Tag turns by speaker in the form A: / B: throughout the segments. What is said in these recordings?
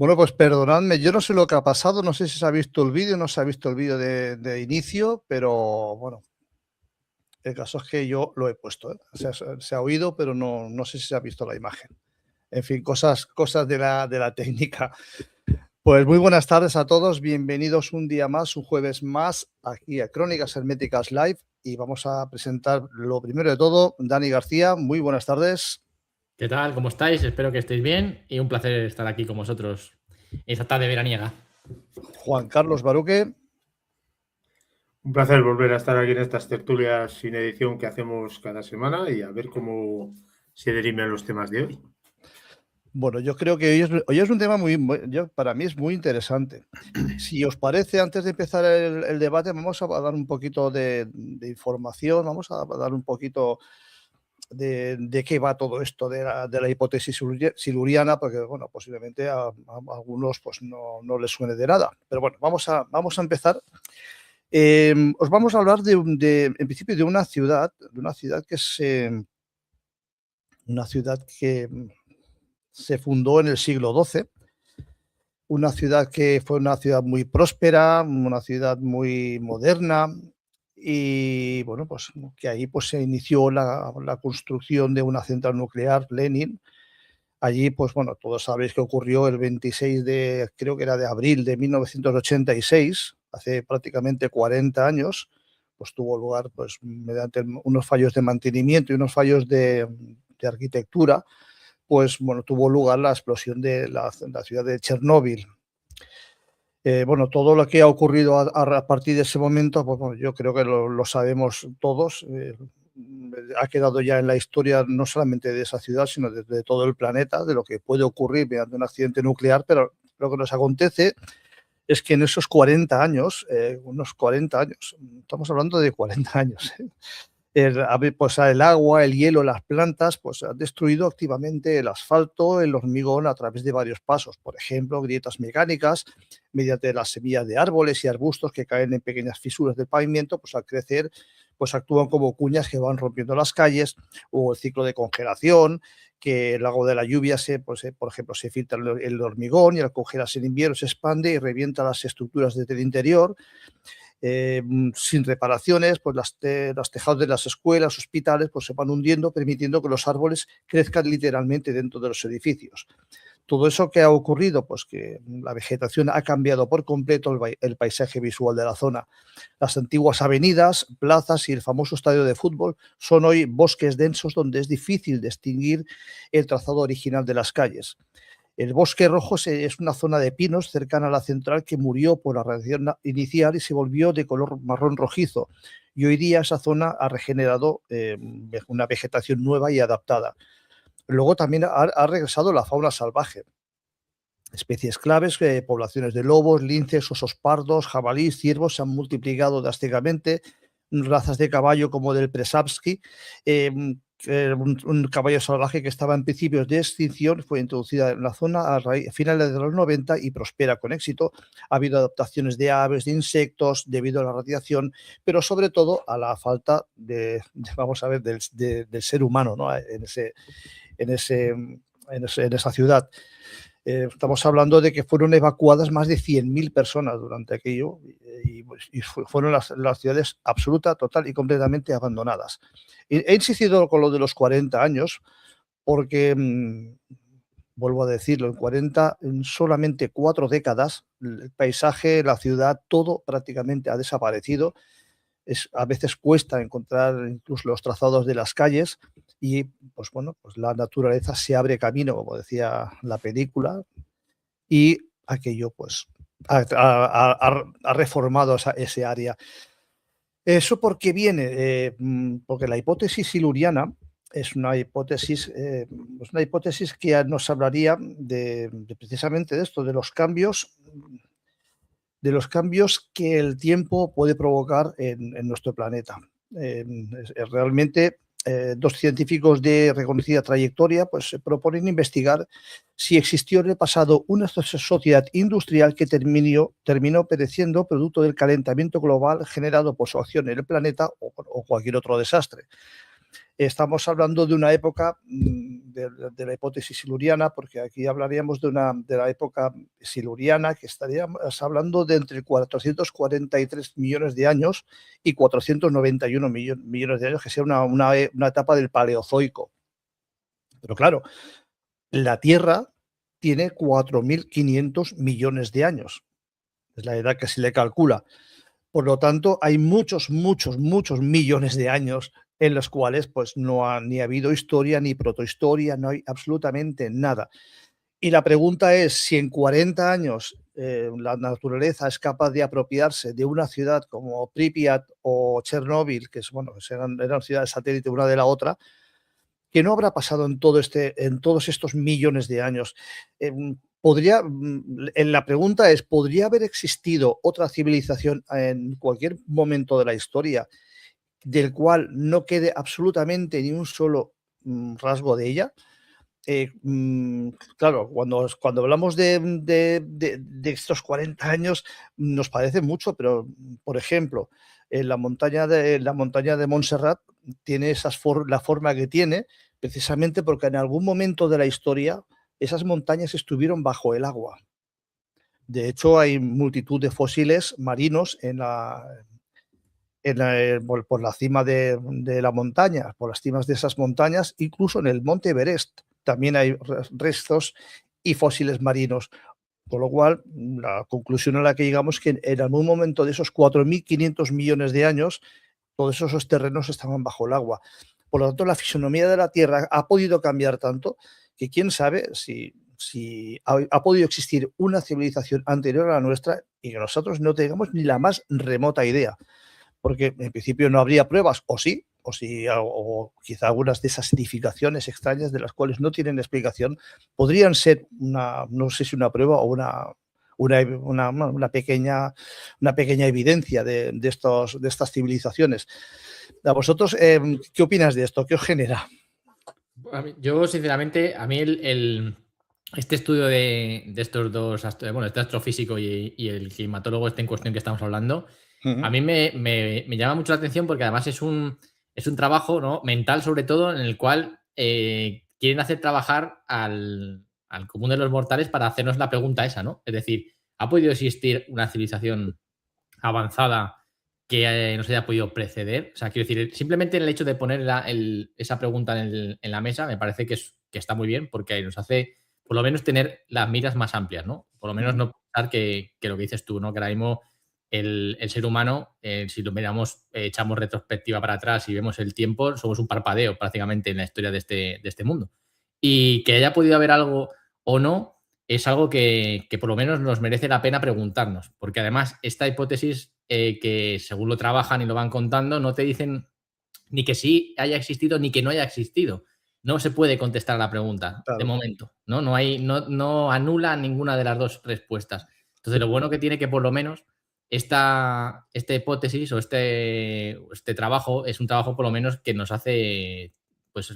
A: Bueno, pues perdonadme, yo no sé lo que ha pasado, no sé si se ha visto el vídeo, no se ha visto el vídeo de inicio, pero bueno, el caso es que yo lo he puesto, ¿eh? O sea, se ha oído, pero no sé si se ha visto la imagen. En fin, cosas de la técnica. Pues muy buenas tardes a todos, bienvenidos un día más, un jueves más, aquí a Crónicas Herméticas Live, y vamos a presentar lo primero de todo, Dani García, muy buenas tardes.
B: ¿Qué tal? ¿Cómo estáis? Espero que estéis bien y un placer estar aquí con vosotros esta tarde veraniega.
A: Juan Carlos Baruque.
C: Un placer volver a estar aquí en estas tertulias sin edición que hacemos cada semana y a ver cómo se derivan los temas de hoy.
A: Bueno, yo creo que hoy es un tema para mí es muy interesante. Si os parece, antes de empezar el debate, vamos a dar un poquito de información, vamos a dar un poquito de qué va todo esto de la hipótesis siluriana, porque bueno, posiblemente a algunos pues no les suene de nada. Pero bueno, vamos a empezar. Os vamos a hablar en principio de una ciudad que es una ciudad que se fundó en el siglo XII, una ciudad que fue una ciudad muy próspera, una ciudad muy moderna y bueno, pues que ahí pues se inició la construcción de una central nuclear, Lenin. Allí, pues bueno, todos sabéis que ocurrió el 26 creo que era de abril de 1986, hace prácticamente 40 años, pues tuvo lugar pues mediante unos fallos de mantenimiento y unos fallos de arquitectura, pues bueno, tuvo lugar la explosión de la ciudad de Chernóbil. Bueno, todo lo que ha ocurrido a partir de ese momento, pues bueno, yo creo que lo sabemos todos. Ha quedado ya en la historia no solamente de esa ciudad, sino de todo el planeta, de lo que puede ocurrir mediante un accidente nuclear, pero lo que nos acontece es que en esos 40 años, unos 40 años, estamos hablando de 40 años, pues el agua, el hielo, las plantas, pues han destruido activamente el asfalto, el hormigón a través de varios pasos. Por ejemplo, grietas mecánicas, mediante las semillas de árboles y arbustos que caen en pequeñas fisuras del pavimento, pues al crecer, pues actúan como cuñas que van rompiendo las calles, o el ciclo de congelación, que el agua de la lluvia, por ejemplo, se filtra el hormigón y al congelarse en invierno se expande y revienta las estructuras desde el interior. Sin reparaciones, pues los tejados de las escuelas, hospitales, pues se van hundiendo, permitiendo que los árboles crezcan literalmente dentro de los edificios. Todo eso que ha ocurrido, pues que la vegetación ha cambiado por completo el paisaje visual de la zona. Las antiguas avenidas, plazas y el famoso estadio de fútbol son hoy bosques densos donde es difícil distinguir el trazado original de las calles. El Bosque Rojo es una zona de pinos cercana a la central que murió por la radiación inicial y se volvió de color marrón rojizo. Y hoy día esa zona ha regenerado una vegetación nueva y adaptada. Luego también ha regresado la fauna salvaje. Especies claves, poblaciones de lobos, linces, osos pardos, jabalíes, ciervos se han multiplicado drásticamente. Razas de caballo como del Przewalski, un caballo salvaje que estaba en principios de extinción, fue introducida en la zona a finales de los 90 y prospera con éxito. Ha habido adaptaciones de aves, de insectos, debido a la radiación, pero sobre todo a la falta vamos a ver, del ser humano, ¿no? en esa ciudad. Estamos hablando de que fueron evacuadas más de 100.000 personas durante aquello y fueron las ciudades absoluta, total y completamente abandonadas. He insistido con lo de los 40 años porque, vuelvo a decirlo, en solamente 4 décadas, el paisaje, la ciudad, todo prácticamente ha desaparecido. A veces cuesta encontrar incluso los trazados de las calles y pues bueno, pues la naturaleza se abre camino, como decía la película, y aquello pues ha reformado ese área. ¿Eso por qué viene? Porque la hipótesis siluriana es una hipótesis que nos hablaría precisamente de esto, de los cambios que el tiempo puede provocar en nuestro planeta. Realmente, dos científicos de reconocida trayectoria pues, se proponen investigar si existió en el pasado una sociedad industrial que terminó pereciendo producto del calentamiento global generado por su acción en el planeta o cualquier otro desastre. estamos hablando de una época de la hipótesis siluriana, porque aquí hablaríamos de la época siluriana, que estaríamos hablando de entre 443 millones de años y 491 millones de años, que sea una etapa del Paleozoico. Pero claro, la Tierra tiene 4.500 millones de años. Es la edad que se le calcula. Por lo tanto, hay muchos millones de años en los cuales pues, no ha ni habido historia ni protohistoria, no hay absolutamente nada. Y la pregunta es si en 40 años la naturaleza es capaz de apropiarse de una ciudad como Pripyat o Chernóbil, que eran ciudades satélite una de la otra, ¿qué no habrá pasado en todos estos millones de años? La pregunta es, ¿podría haber existido otra civilización en cualquier momento de la historia del cual no quede absolutamente ni un solo rasgo de ella? Claro, cuando hablamos de estos 40 años nos parece mucho, pero por ejemplo, la montaña de Montserrat tiene la forma que tiene, precisamente porque en algún momento de la historia esas montañas estuvieron bajo el agua. De hecho, hay multitud de fósiles marinos por la cima de la montaña, por las cimas de esas montañas, incluso en el monte Everest también hay restos y fósiles marinos. Con lo cual, la conclusión a la que llegamos es que en algún momento de esos 4.500 millones de años, todos esos terrenos estaban bajo el agua. Por lo tanto, la fisonomía de la Tierra ha podido cambiar tanto que quién sabe si ha podido existir una civilización anterior a la nuestra y que nosotros no tengamos ni la más remota idea. Porque en principio no habría pruebas, o quizá algunas de esas edificaciones extrañas de las cuales no tienen explicación podrían ser no sé si una prueba o una pequeña evidencia de estas civilizaciones. ¿A vosotros qué opinas de esto? ¿Qué os genera?
B: Yo, sinceramente, a mí este estudio de estos dos, este astrofísico y el climatólogo en cuestión que estamos hablando, a mí me llama mucho la atención porque además es un trabajo, ¿no?, mental, sobre todo, en el cual quieren hacer trabajar al común de los mortales para hacernos la pregunta esa, ¿no? Es decir, ¿ha podido existir una civilización avanzada que no se haya podido preceder? O sea, quiero decir, simplemente el hecho de poner esa pregunta en la mesa me parece que está muy bien, porque nos hace por lo menos tener las miras más amplias, ¿no? Por lo menos no pensar que lo que dices tú, ¿no?, que ahora mismo el ser humano, si lo miramos, echamos retrospectiva para atrás y vemos el tiempo, somos un parpadeo prácticamente en la historia de este mundo. Y que haya podido haber algo o no es algo que por lo menos nos merece la pena preguntarnos, porque además esta hipótesis, que según lo trabajan y lo van contando, no te dicen ni que sí haya existido ni que no haya existido. No se puede contestar a la pregunta,
A: Claro.
B: de momento, ¿no? No anula ninguna de las dos respuestas. Entonces, lo bueno que tiene que por lo menos esta hipótesis o este trabajo es un trabajo por lo menos que nos hace pues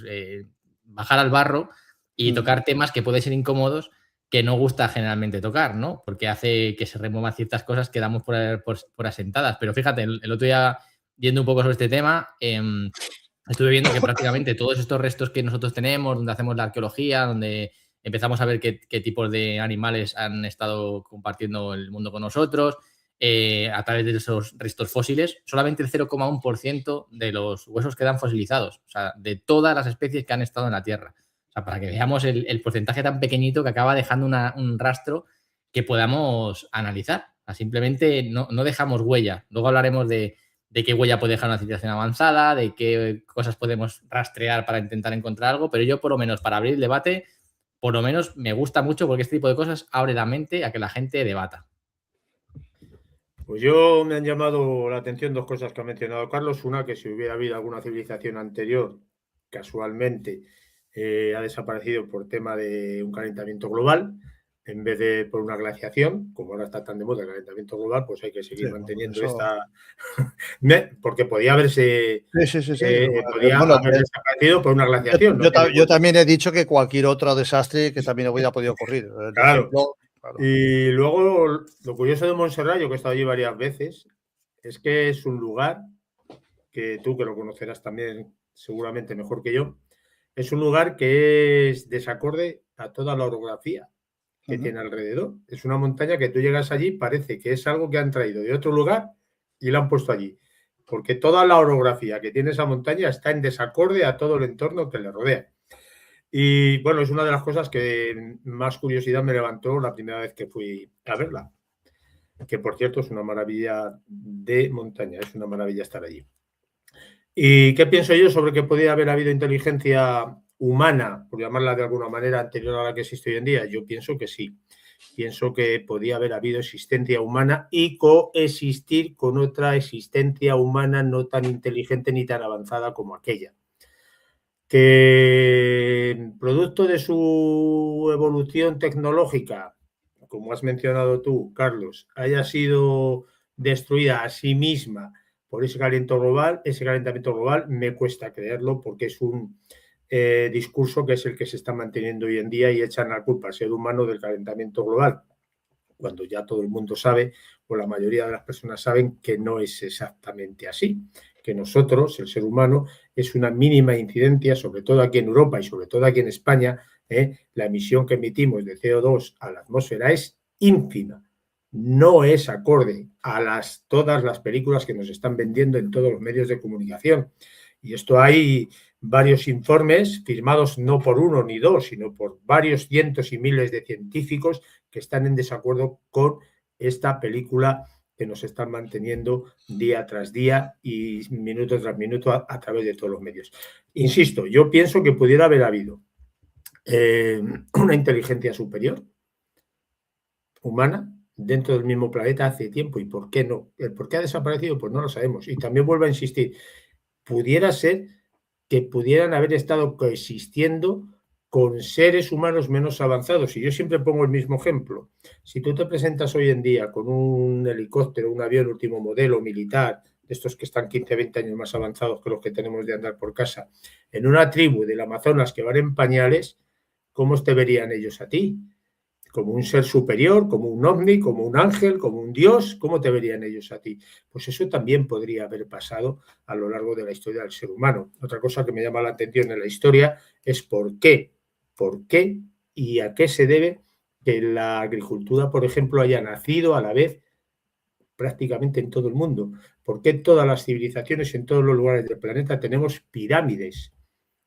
B: bajar al barro y tocar temas que pueden ser incómodos, que no gusta generalmente tocar, ¿no? Porque hace que se remuevan ciertas cosas que damos por asentadas. Pero fíjate, el otro día, yendo un poco sobre este tema, estuve viendo que prácticamente todos estos restos que nosotros tenemos, donde hacemos la arqueología, donde empezamos a ver qué tipos de animales han estado compartiendo el mundo con nosotros, a través de esos restos fósiles, solamente el 0,1% de los huesos quedan fosilizados, o sea, de todas las especies que han estado en la Tierra. O sea, para que veamos el porcentaje tan pequeñito que acaba dejando un rastro que podamos analizar. O sea, simplemente no dejamos huella. Luego hablaremos de qué huella puede dejar una civilización avanzada, de qué cosas podemos rastrear para intentar encontrar algo, pero yo, por lo menos, para abrir el debate, por lo menos me gusta mucho porque este tipo de cosas abre la mente a que la gente debata.
C: Pues yo me han llamado la atención dos cosas que ha mencionado Carlos. Una, que si hubiera habido alguna civilización anterior, casualmente, ha desaparecido por tema de un calentamiento global, en vez de por una glaciación. Como ahora está tan de moda el calentamiento global, pues hay que seguir manteniendo esta... porque podía haberse... podía haber desaparecido por una glaciación.
A: Yo también he dicho que cualquier otro desastre que también hubiera podido ocurrir.
C: Claro. Y luego, lo curioso de Montserrat, yo que he estado allí varias veces, es que es un lugar que tú, que lo conocerás también seguramente mejor que yo, es un lugar que es desacorde a toda la orografía que tiene alrededor. Es una montaña que tú llegas allí, parece que es algo que han traído de otro lugar y la han puesto allí, porque toda la orografía que tiene esa montaña está en desacorde a todo el entorno que le rodea. Y bueno, es una de las cosas que más curiosidad me levantó la primera vez que fui a verla, que por cierto es una maravilla de montaña, es una maravilla estar allí. ¿Y qué pienso yo sobre que podría haber habido inteligencia humana, por llamarla de alguna manera, anterior a la que existe hoy en día? Yo pienso que sí. Pienso que podía haber habido existencia humana y coexistir con otra existencia humana no tan inteligente ni tan avanzada como aquella. Que producto de su evolución tecnológica, como has mencionado tú, Carlos, haya sido destruida a sí misma por ese calentamiento global, me cuesta creerlo porque es un discurso que es el que se está manteniendo hoy en día y echan la culpa al ser humano del calentamiento global, cuando ya todo el mundo sabe, o la mayoría de las personas saben, que no es exactamente así, que nosotros, el ser humano, es una mínima incidencia, sobre todo aquí en Europa y sobre todo aquí en España, la emisión que emitimos de CO2 a la atmósfera es ínfima. No es acorde a todas las películas que nos están vendiendo en todos los medios de comunicación. Y esto hay varios informes firmados no por uno ni dos, sino por varios cientos y miles de científicos que están en desacuerdo con esta película que nos están manteniendo día tras día y minuto tras minuto a través de todos los medios. Insisto, yo pienso que pudiera haber habido una inteligencia superior humana dentro del mismo planeta hace tiempo. ¿Y por qué no? El por qué ha desaparecido, pues no lo sabemos. Y también vuelvo a insistir, pudiera ser que pudieran haber estado coexistiendo con seres humanos menos avanzados. Y yo siempre pongo el mismo ejemplo. Si tú te presentas hoy en día con un helicóptero, un avión último modelo militar, de estos que están 15, 20 años más avanzados que los que tenemos de andar por casa, en una tribu del Amazonas que van en pañales, ¿cómo te verían ellos a ti? Como un ser superior, como un ovni, como un ángel, como un dios, ¿cómo te verían ellos a ti? Pues eso también podría haber pasado a lo largo de la historia del ser humano. Otra cosa que me llama la atención en la historia es por qué y a qué se debe que la agricultura, por ejemplo, haya nacido a la vez prácticamente en todo el mundo. ¿Por qué todas las civilizaciones en todos los lugares del planeta tenemos pirámides?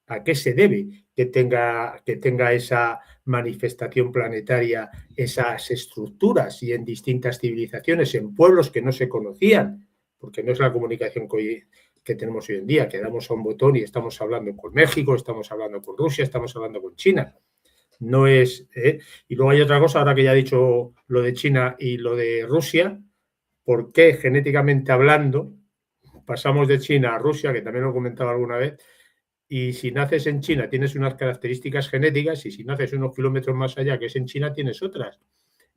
C: ¿A qué se debe que tenga esa manifestación planetaria, esas estructuras y en distintas civilizaciones, en pueblos que no se conocían? Porque no es la comunicación que tenemos hoy en día, que damos a un botón y estamos hablando con México, estamos hablando con Rusia, estamos hablando con China. No es... Y luego hay otra cosa, ahora que ya he dicho lo de China y lo de Rusia, ¿por qué genéticamente hablando pasamos de China a Rusia, que también lo he comentado alguna vez? Y si naces en China tienes unas características genéticas y si naces unos kilómetros más allá, que es en China, tienes otras.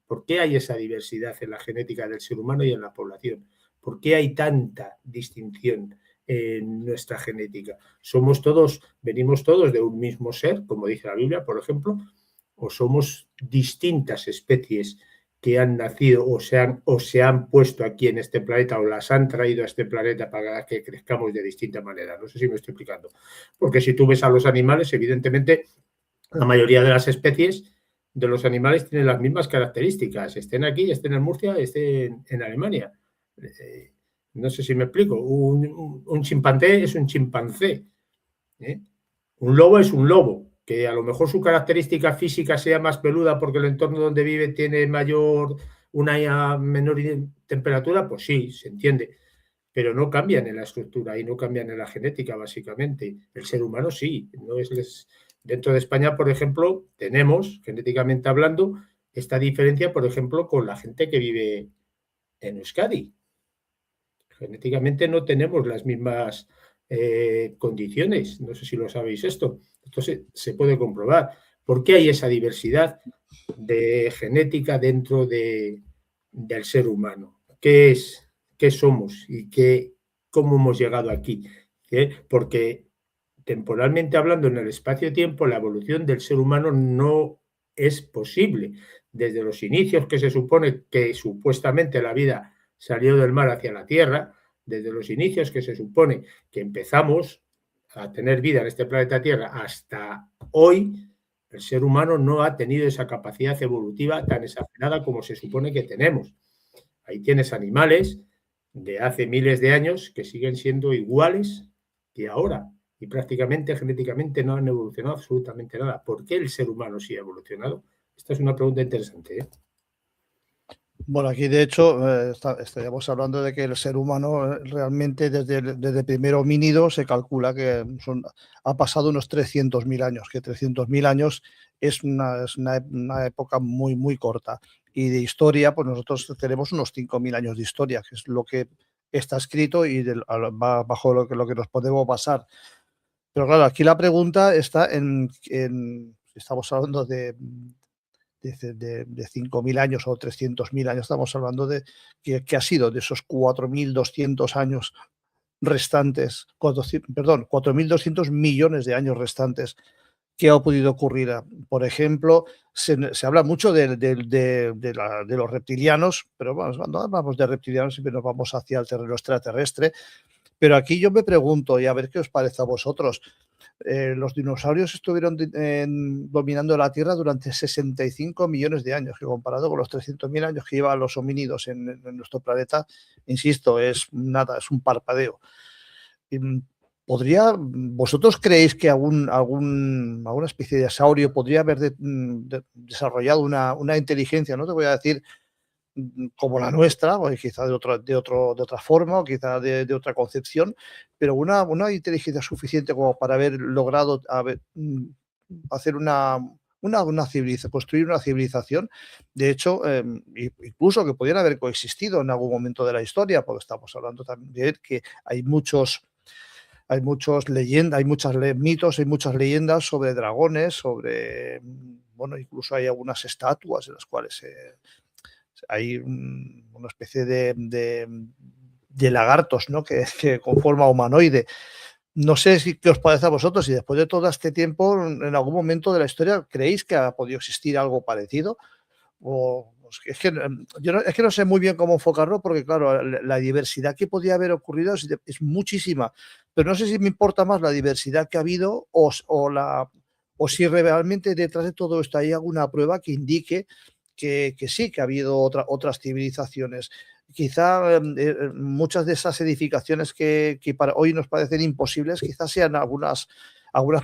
C: ¿Por qué hay esa diversidad en la genética del ser humano y en la población? ¿Por qué hay tanta distinción en nuestra genética? ¿Venimos todos de un mismo ser, como dice la Biblia, por ejemplo, o somos distintas especies que han nacido o se han puesto aquí en este planeta o las han traído a este planeta para que crezcamos de distinta manera? No sé si me estoy explicando. Porque si tú ves a los animales, evidentemente, la mayoría de las especies de los animales tienen las mismas características. Estén aquí, estén en Murcia, estén en Alemania. No sé si me explico. Un chimpancé es un chimpancé. Un lobo es un lobo. Que a lo mejor su característica física sea más peluda porque el entorno donde vive tiene una menor temperatura, pues sí, se entiende, pero no cambian en la estructura y no cambian en la genética, básicamente. El ser humano sí. Dentro de España, por ejemplo, tenemos, genéticamente hablando, esta diferencia, por ejemplo, con la gente que vive en Euskadi. Genéticamente no tenemos las mismas condiciones. No sé si lo sabéis esto. Entonces, se puede comprobar. ¿Por qué hay esa diversidad de genética dentro del ser humano? ¿Qué somos y cómo hemos llegado aquí? Porque temporalmente hablando, en el espacio-tiempo, la evolución del ser humano no es posible. Desde los inicios que se supone que supuestamente la vida salió del mar hacia la tierra, desde los inicios que se supone que empezamos a tener vida en este planeta Tierra hasta hoy, el ser humano no ha tenido esa capacidad evolutiva tan exagerada como se supone que tenemos. Ahí tienes animales de hace miles de años que siguen siendo iguales que ahora y prácticamente genéticamente no han evolucionado absolutamente nada. ¿Por qué el ser humano sí ha evolucionado? Esta es una pregunta interesante, ¿eh?
A: Bueno, aquí de hecho estaríamos hablando de que el ser humano realmente desde el primer homínido se calcula que ha pasado unos 300.000 años, que 300.000 años es una época muy, muy corta. Y de historia, pues nosotros tenemos unos 5.000 años de historia, que es lo que está escrito y bajo lo que nos podemos basar. Pero claro, aquí la pregunta está estamos hablando de 5.000 años o 300.000 años, estamos hablando de que ha sido de esos 4.200 años restantes, 4.200 millones de años restantes, ¿qué ha podido ocurrir? Por ejemplo, se habla mucho de los reptilianos, pero bueno, cuando hablamos de reptilianos siempre nos vamos hacia el terreno extraterrestre, pero aquí yo me pregunto, y a ver qué os parece a vosotros, los dinosaurios estuvieron dominando la Tierra durante 65 millones de años, que comparado con los 300.000 años que llevan los homínidos en nuestro planeta, insisto, es nada, es un parpadeo. ¿Vosotros creéis que alguna especie de dinosaurio podría haber desarrollado una inteligencia, no te voy a decir como la nuestra, o quizá de otra forma, o quizá de otra concepción, pero una inteligencia suficiente como para haber logrado hacer una civilización, construir una civilización? De hecho, incluso que pudieran haber coexistido en algún momento de la historia, porque estamos hablando también de que hay muchos leyendas, hay muchos mitos, hay muchas leyendas sobre dragones, bueno, incluso hay algunas estatuas en las cuales hay una especie de lagartos, ¿no? que con forma humanoide. No sé qué os parece a vosotros, si después de todo este tiempo, en algún momento de la historia, ¿creéis que ha podido existir algo parecido? Es que no sé muy bien cómo enfocarlo, porque claro, la diversidad que podía haber ocurrido es muchísima, pero no sé si me importa más la diversidad que ha habido o si realmente detrás de todo esto hay alguna prueba que indique que sí, que ha habido otras civilizaciones. Quizá muchas de esas edificaciones que para hoy nos parecen imposibles, quizás sean algunas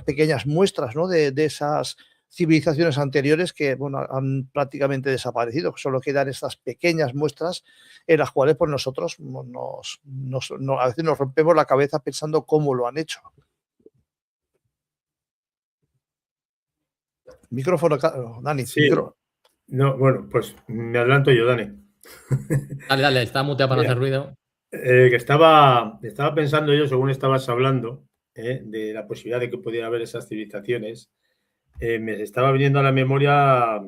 A: pequeñas muestras, ¿no? de esas civilizaciones anteriores que bueno, han prácticamente desaparecido. Solo quedan estas pequeñas muestras en las cuales pues, nosotros a veces nos rompemos la cabeza pensando cómo lo han hecho. Micrófono, Dani.
C: Sí. No, bueno, pues me adelanto yo, Dani.
B: Dale, está muteado para no hacer ruido.
C: Que estaba pensando yo, según estabas hablando, de la posibilidad de que pudiera haber esas civilizaciones, me estaba viniendo a la memoria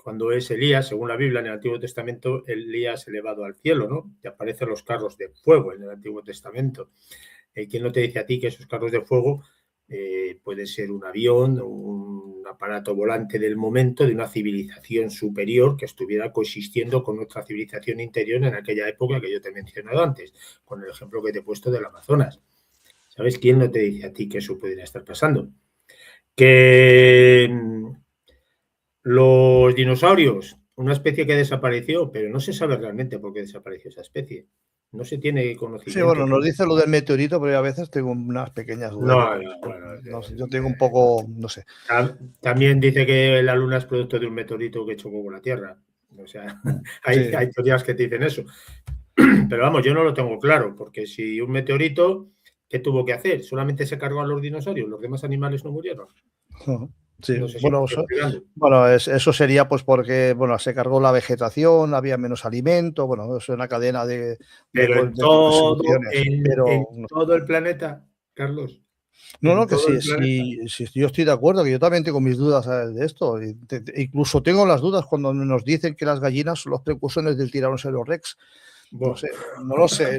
C: cuando es Elías, según la Biblia, en el Antiguo Testamento, Elías elevado al cielo, ¿no? Y aparecen los carros de fuego en el Antiguo Testamento. ¿Quién no te dice a ti que esos carros de fuego puede ser un avión, un aparato volante del momento de una civilización superior que estuviera coexistiendo con nuestra civilización interior en aquella época que yo te he mencionado antes, con el ejemplo que te he puesto del Amazonas? ¿Sabes? ¿Quién no te dice a ti que eso podría estar pasando? Que los dinosaurios, una especie que desapareció, pero no se sabe realmente por qué desapareció esa especie. No se tiene conocimiento.
A: Sí, bueno, nos dice lo del meteorito, pero yo a veces tengo unas pequeñas dudas. No sé, yo tengo un poco, no sé.
C: También dice que la Luna es producto de un meteorito que chocó con la Tierra. O sea, hay teorías que te dicen eso. Pero vamos, yo no lo tengo claro, porque si un meteorito, ¿qué tuvo que hacer? ¿Solamente se cargó a los dinosaurios? ¿Los demás animales no murieron?
A: Sí,
C: no sé si
A: bueno, eso sería pues porque bueno, se cargó la vegetación, había menos alimento, bueno, es una cadena de
C: en todo el planeta, Carlos.
A: No, que sí, yo estoy de acuerdo, que yo también tengo mis dudas de esto. Incluso tengo las dudas cuando nos dicen que las gallinas son los precursores del Tiranosaurio Rex. No lo sé.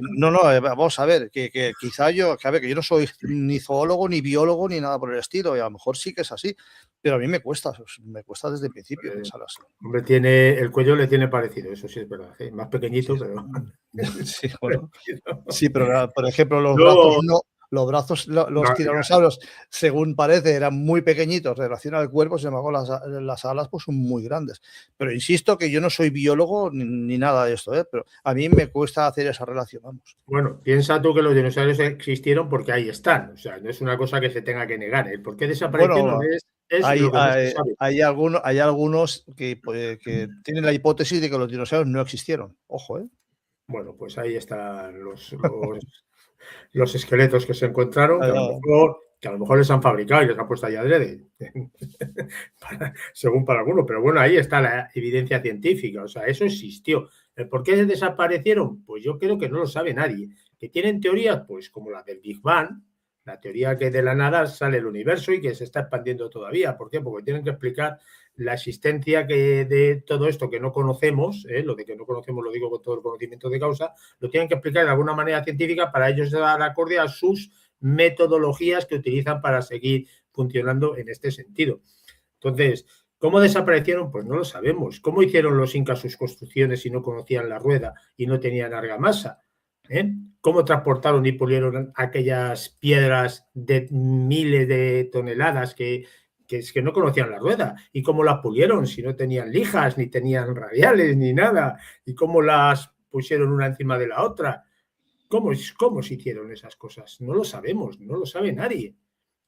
A: Vamos a ver, que quizá yo no soy ni zoólogo, ni biólogo, ni nada por el estilo, y a lo mejor sí que es así, pero a mí me cuesta desde el principio pensar así.
C: Hombre, el cuello le tiene parecido, eso sí es verdad, más pequeñito,
A: sí,
C: pero...
A: Sí, bueno. Sí, pero por ejemplo, los brazos no. Los brazos, los tiranosaurios, según parece, eran muy pequeñitos en relación al cuerpo, sin embargo, las alas pues, son muy grandes. Pero insisto que yo no soy biólogo ni nada de esto, pero a mí me cuesta hacer esa relación, vamos.
C: Bueno, piensa tú que los dinosaurios existieron porque ahí están. O sea, no es una cosa que se tenga que negar. El por qué desaparecieron
A: Bueno,
C: es lo que no se sabe.
A: hay algunos que tienen la hipótesis de que los dinosaurios no existieron. Ojo, ¿eh?
C: Bueno, pues ahí están los esqueletos que se encontraron, que a lo mejor les han fabricado y les han puesto ahí adrede, según para algunos. Pero bueno, ahí está la evidencia científica. O sea, eso existió. ¿El por qué desaparecieron? Pues yo creo que no lo sabe nadie. ¿Que tienen teorías? Pues como la del Big Bang, la teoría que de la nada sale el universo y que se está expandiendo todavía. ¿Por qué? Porque tienen que explicar la existencia de todo esto que no conocemos, lo de que no conocemos lo digo con todo el conocimiento de causa, lo tienen que explicar de alguna manera científica para ellos dar acorde a sus metodologías que utilizan para seguir funcionando en este sentido. Entonces, ¿cómo desaparecieron? Pues no lo sabemos. ¿Cómo hicieron los incas sus construcciones si no conocían la rueda y no tenían argamasa? ¿Cómo transportaron y pulieron aquellas piedras de miles de toneladas que no conocían la rueda? ¿Y cómo las pulieron si no tenían lijas, ni tenían radiales, ni nada? ¿Y cómo las pusieron una encima de la otra? ¿Cómo se hicieron esas cosas? No lo sabemos, no lo sabe nadie.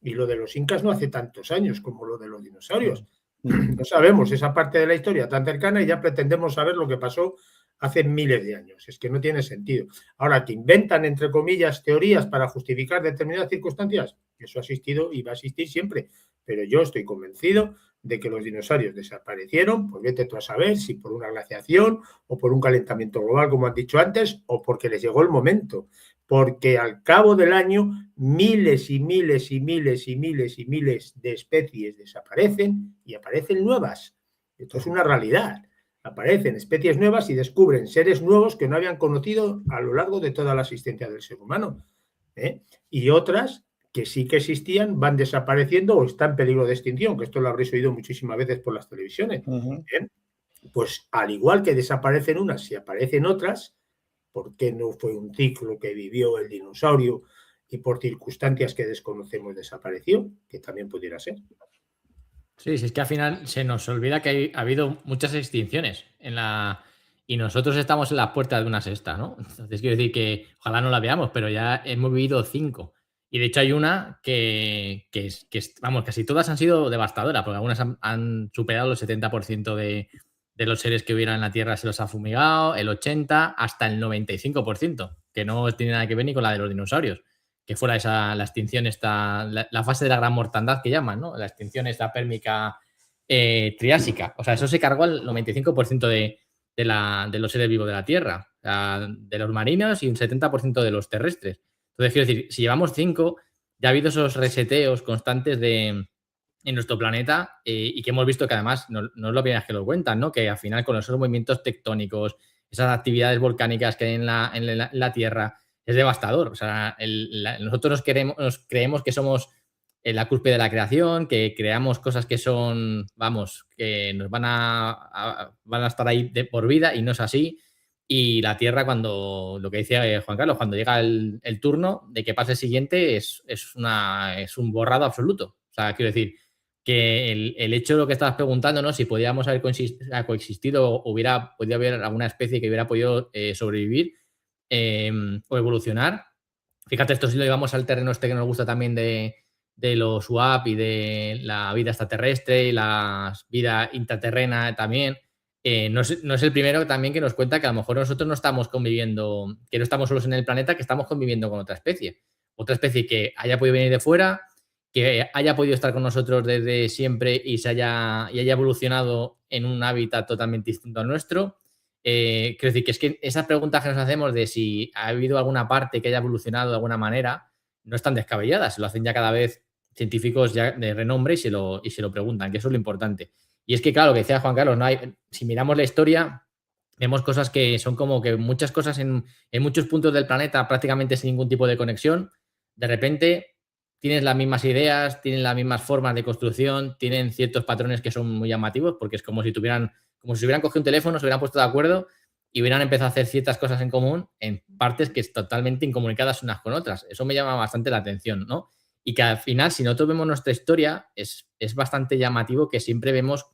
C: Y lo de los incas no hace tantos años como lo de los dinosaurios. No sabemos esa parte de la historia tan cercana y ya pretendemos saber lo que pasó hace miles de años. Es que no tiene sentido. Ahora, que inventan, entre comillas, teorías para justificar determinadas circunstancias, eso ha existido y va a existir siempre. Pero yo estoy convencido de que los dinosaurios desaparecieron, pues vete tú a saber si por una glaciación o por un calentamiento global, como han dicho antes, o porque les llegó el momento. Porque al cabo del año, miles y miles y miles y miles y miles de especies desaparecen y aparecen nuevas. Esto es una realidad. Aparecen especies nuevas y descubren seres nuevos que no habían conocido a lo largo de toda la existencia del ser humano. Y otras que sí que existían van desapareciendo o están en peligro de extinción, que esto lo habréis oído muchísimas veces por las televisiones. Pues al igual que desaparecen unas y aparecen otras, ¿por qué no fue un ciclo que vivió el dinosaurio y por circunstancias que desconocemos desapareció? Que también pudiera ser.
B: Sí, es que al final se nos olvida que ha habido muchas extinciones y nosotros estamos en las puertas de una sexta, ¿no? Entonces quiero decir que ojalá no la veamos, pero ya hemos vivido 5. Y de hecho hay una que vamos, casi todas han sido devastadoras, porque algunas han superado el 70% de los seres que hubiera en la Tierra se los ha fumigado, el 80% hasta el 95%, que no tiene nada que ver ni con la de los dinosaurios. Que fuera la extinción la fase de la gran mortandad que llaman, ¿no? La extinción esta pérmica triásica. O sea, eso se cargó al 95% de los seres vivos de la Tierra, de los marinos y un 70% de los terrestres. Entonces, quiero decir, si llevamos 5, ya ha habido esos reseteos constantes en nuestro planeta y que hemos visto que además, no es lo primera vez que lo cuentan, ¿no? Que al final con esos movimientos tectónicos, esas actividades volcánicas que hay en la Tierra, es devastador. O sea, nosotros nos creemos que somos la cúspide de la creación, que creamos cosas que son, vamos, que nos van a estar ahí de por vida y no es así. Y la Tierra, cuando, lo que decía Juan Carlos, cuando llega el turno de que pase el siguiente, es un borrado absoluto. O sea, quiero decir que el hecho de lo que estabas preguntando, ¿no? Si podíamos haber coexistido o hubiera podido haber alguna especie que hubiera podido sobrevivir, o evolucionar. Fíjate, esto si lo llevamos al terreno que nos gusta también de los SWAP y de la vida extraterrestre y la vida intraterrena también. No es el primero también que nos cuenta que a lo mejor nosotros no estamos conviviendo, que no estamos solos en el planeta, que estamos conviviendo con otra especie que haya podido venir de fuera, que haya podido estar con nosotros desde siempre y haya evolucionado en un hábitat totalmente distinto al nuestro. Quiero decir que es que esas preguntas que nos hacemos de si ha habido alguna parte que haya evolucionado de alguna manera no están descabelladas, se lo hacen ya cada vez científicos ya de renombre y se lo preguntan, que eso es lo importante. Y es que, claro, lo que decía Juan Carlos, si miramos la historia, vemos cosas que son como que muchas cosas en muchos puntos del planeta prácticamente sin ningún tipo de conexión, de repente tienes las mismas ideas, tienen las mismas formas de construcción, tienen ciertos patrones que son muy llamativos, porque es como si se hubieran cogido un teléfono, se hubieran puesto de acuerdo y hubieran empezado a hacer ciertas cosas en común en partes que es totalmente incomunicadas unas con otras. Eso me llama bastante la atención, ¿no? Y que al final, si nosotros vemos nuestra historia, es bastante llamativo que siempre vemos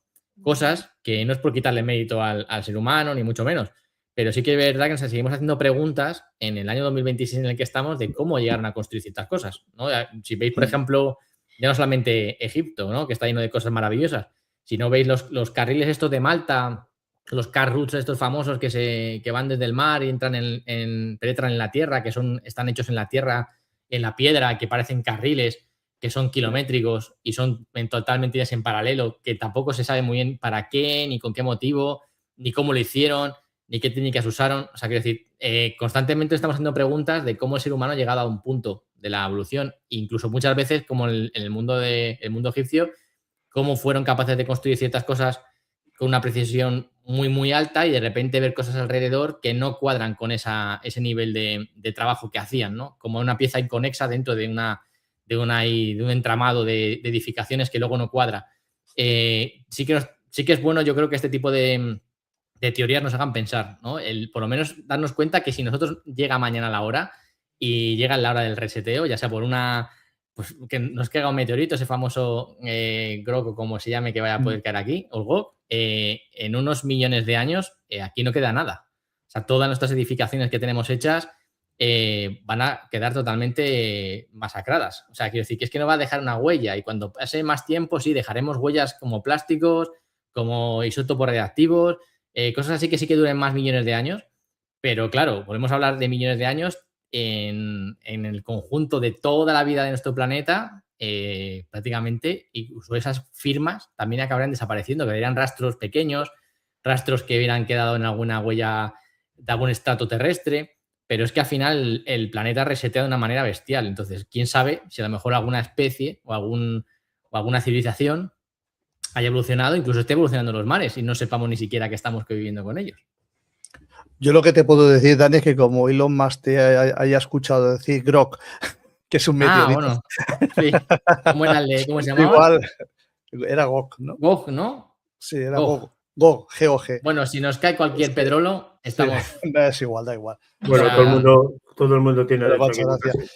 B: cosas que no es por quitarle mérito al ser humano, ni mucho menos, pero sí que es verdad que nos seguimos haciendo preguntas en el año 2026 en el que estamos de cómo llegaron a construir ciertas cosas, ¿no? Si veis, por ejemplo, ya no solamente Egipto, ¿no? Que está lleno de cosas maravillosas, si no veis los carriles estos de Malta, los car routes estos famosos que van desde el mar y entran penetran en la tierra, que están hechos en la tierra, en la piedra, que parecen carriles, que son kilométricos y son totalmente en paralelo, que tampoco se sabe muy bien para qué, ni con qué motivo, ni cómo lo hicieron, ni qué técnicas usaron. O sea, quiero decir, constantemente estamos haciendo preguntas de cómo el ser humano ha llegado a un punto de la evolución, incluso muchas veces, como en el mundo egipcio, cómo fueron capaces de construir ciertas cosas con una precisión muy, muy alta y de repente ver cosas alrededor que no cuadran con ese nivel de trabajo que hacían, ¿no? Como una pieza inconexa dentro de un entramado de edificaciones que luego no cuadra. Sí que es bueno, yo creo que este tipo de teorías nos hagan pensar, ¿no? Por lo menos darnos cuenta que si nosotros llega mañana la hora y llega la hora del reseteo, ya sea por pues que nos caiga un meteorito, ese famoso Grog, o como se llame, que vaya a poder caer aquí, o el Gog, en unos millones de años, aquí no queda nada. O sea, todas nuestras edificaciones que tenemos hechas van a quedar totalmente masacradas. O sea, quiero decir que es que no va a dejar una huella y cuando pase más tiempo, sí, dejaremos huellas como plásticos, como isótopos radiactivos, cosas así que sí que duren más millones de años. Pero claro, podemos hablar de millones de años en el conjunto de toda la vida de nuestro planeta, prácticamente, incluso esas firmas también acabarían desapareciendo, que serían rastros pequeños, rastros que hubieran quedado en alguna huella de algún estrato terrestre, pero es que al final el planeta resetea de una manera bestial. Entonces, quién sabe si a lo mejor alguna especie o alguna civilización haya evolucionado, incluso esté evolucionando los mares y no sepamos ni siquiera que estamos conviviendo con ellos.
A: Yo lo que te puedo decir, Dani, es que como Elon Musk te haya escuchado decir Grog, que es un meteorito.
B: Bueno, sí. ¿Cómo se llamaba?
A: Igual, era Gog, ¿no?
B: Gog, ¿no?
A: Sí, era Gog. Gog, G-O-G.
B: Bueno, si nos cae cualquier pedrolo, estamos...
A: Sí, es igual, da igual.
C: Bueno, todo el mundo tiene derecho a equivocarse.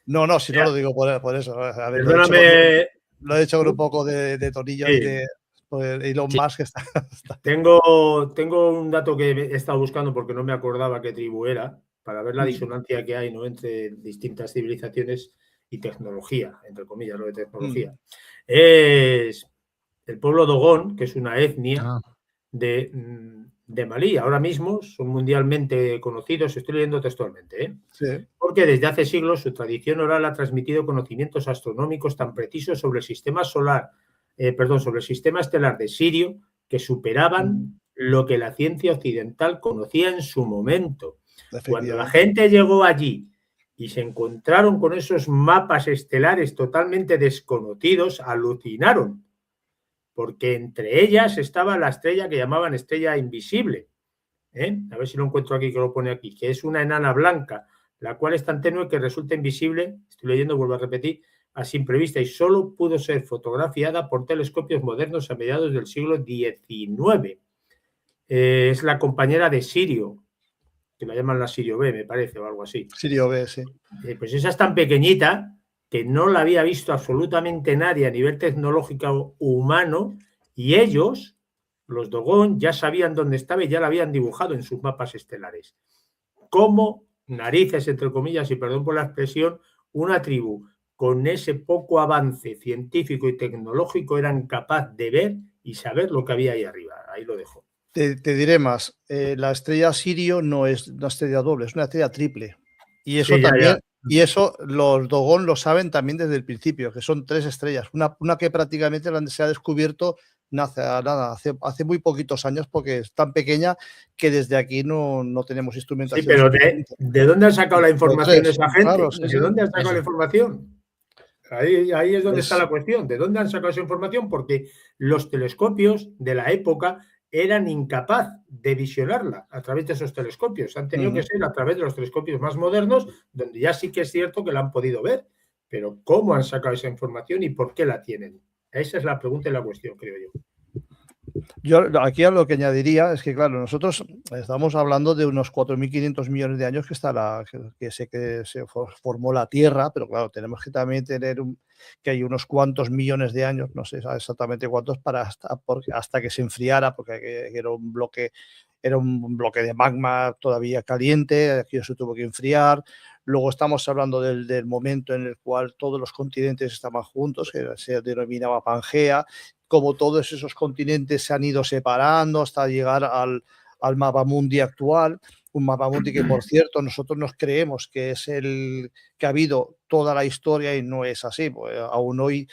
A: No, si no lo digo por eso. A ver,
C: perdóname.
A: Lo he hecho con un poco de tonillo y de Elon Musk. Está.
C: Tengo un dato que he estado buscando porque no me acordaba qué tribu era, para ver la disonancia que hay, ¿no?, entre distintas civilizaciones y tecnología, entre comillas, lo de tecnología. Es el pueblo Dogón, que es una etnia de Malí. Ahora mismo son mundialmente conocidos, estoy leyendo textualmente, ¿eh?
A: Sí.
C: Porque desde hace siglos su tradición oral ha transmitido conocimientos astronómicos tan precisos sobre el sistema sobre el sistema estelar de Sirio que superaban lo que la ciencia occidental conocía en su momento. Cuando la gente llegó allí y se encontraron con esos mapas estelares totalmente desconocidos, alucinaron, porque entre ellas estaba la estrella que llamaban estrella invisible. A ver si lo encuentro aquí, que lo pone aquí, que es una enana blanca, la cual es tan tenue que resulta invisible, estoy leyendo, vuelvo a repetir, a simple vista, y solo pudo ser fotografiada por telescopios modernos a mediados del siglo XIX. Es la compañera de Sirio, que la llaman la Sirio B, me parece, o algo así.
A: Sirio B, sí.
C: Pues esa es tan pequeñita que no la había visto absolutamente nadie a nivel tecnológico humano, y ellos, los Dogón, ya sabían dónde estaba y ya la habían dibujado en sus mapas estelares. ¿Cómo narices, entre comillas, y perdón por la expresión, una tribu con ese poco avance científico y tecnológico eran capaz de ver y saber lo que había ahí arriba? Ahí lo dejo.
A: Te diré más, la estrella Sirio no es una estrella doble, es una estrella triple. Y eso
C: Sí,
A: también,
C: ya.
A: Y eso los Dogón lo saben también desde el principio, que son 3 estrellas. Una que prácticamente se ha descubierto hace muy poquitos años, porque es tan pequeña que desde aquí no tenemos instrumentación.
C: Sí, pero ¿de dónde han sacado la información esa gente?
A: Claro,
C: ¿De dónde han sacado la información? Ahí es donde está la cuestión. ¿De dónde han sacado esa información? Porque los telescopios de la época eran incapaces de visionarla a través de esos telescopios. Han tenido que ser a través de los telescopios más modernos, donde ya sí que es cierto que la han podido ver. Pero ¿cómo han sacado esa información y por qué la tienen? Esa es la pregunta y la cuestión, creo yo.
A: Yo aquí a lo que añadiría es que, claro, nosotros estamos hablando de unos 4.500 millones de años que se formó la Tierra, pero claro, tenemos que también tener que hay unos cuantos millones de años, no sé exactamente cuántos, hasta que se enfriara, porque era un bloque de magma todavía caliente, aquí se tuvo que enfriar. Luego estamos hablando del momento en el cual todos los continentes estaban juntos, que se denominaba Pangea, como todos esos continentes se han ido separando hasta llegar al mapamundi actual, un mapamundi que, por cierto, nosotros nos creemos que es el que ha habido toda la historia y no es así. Pues aún hoy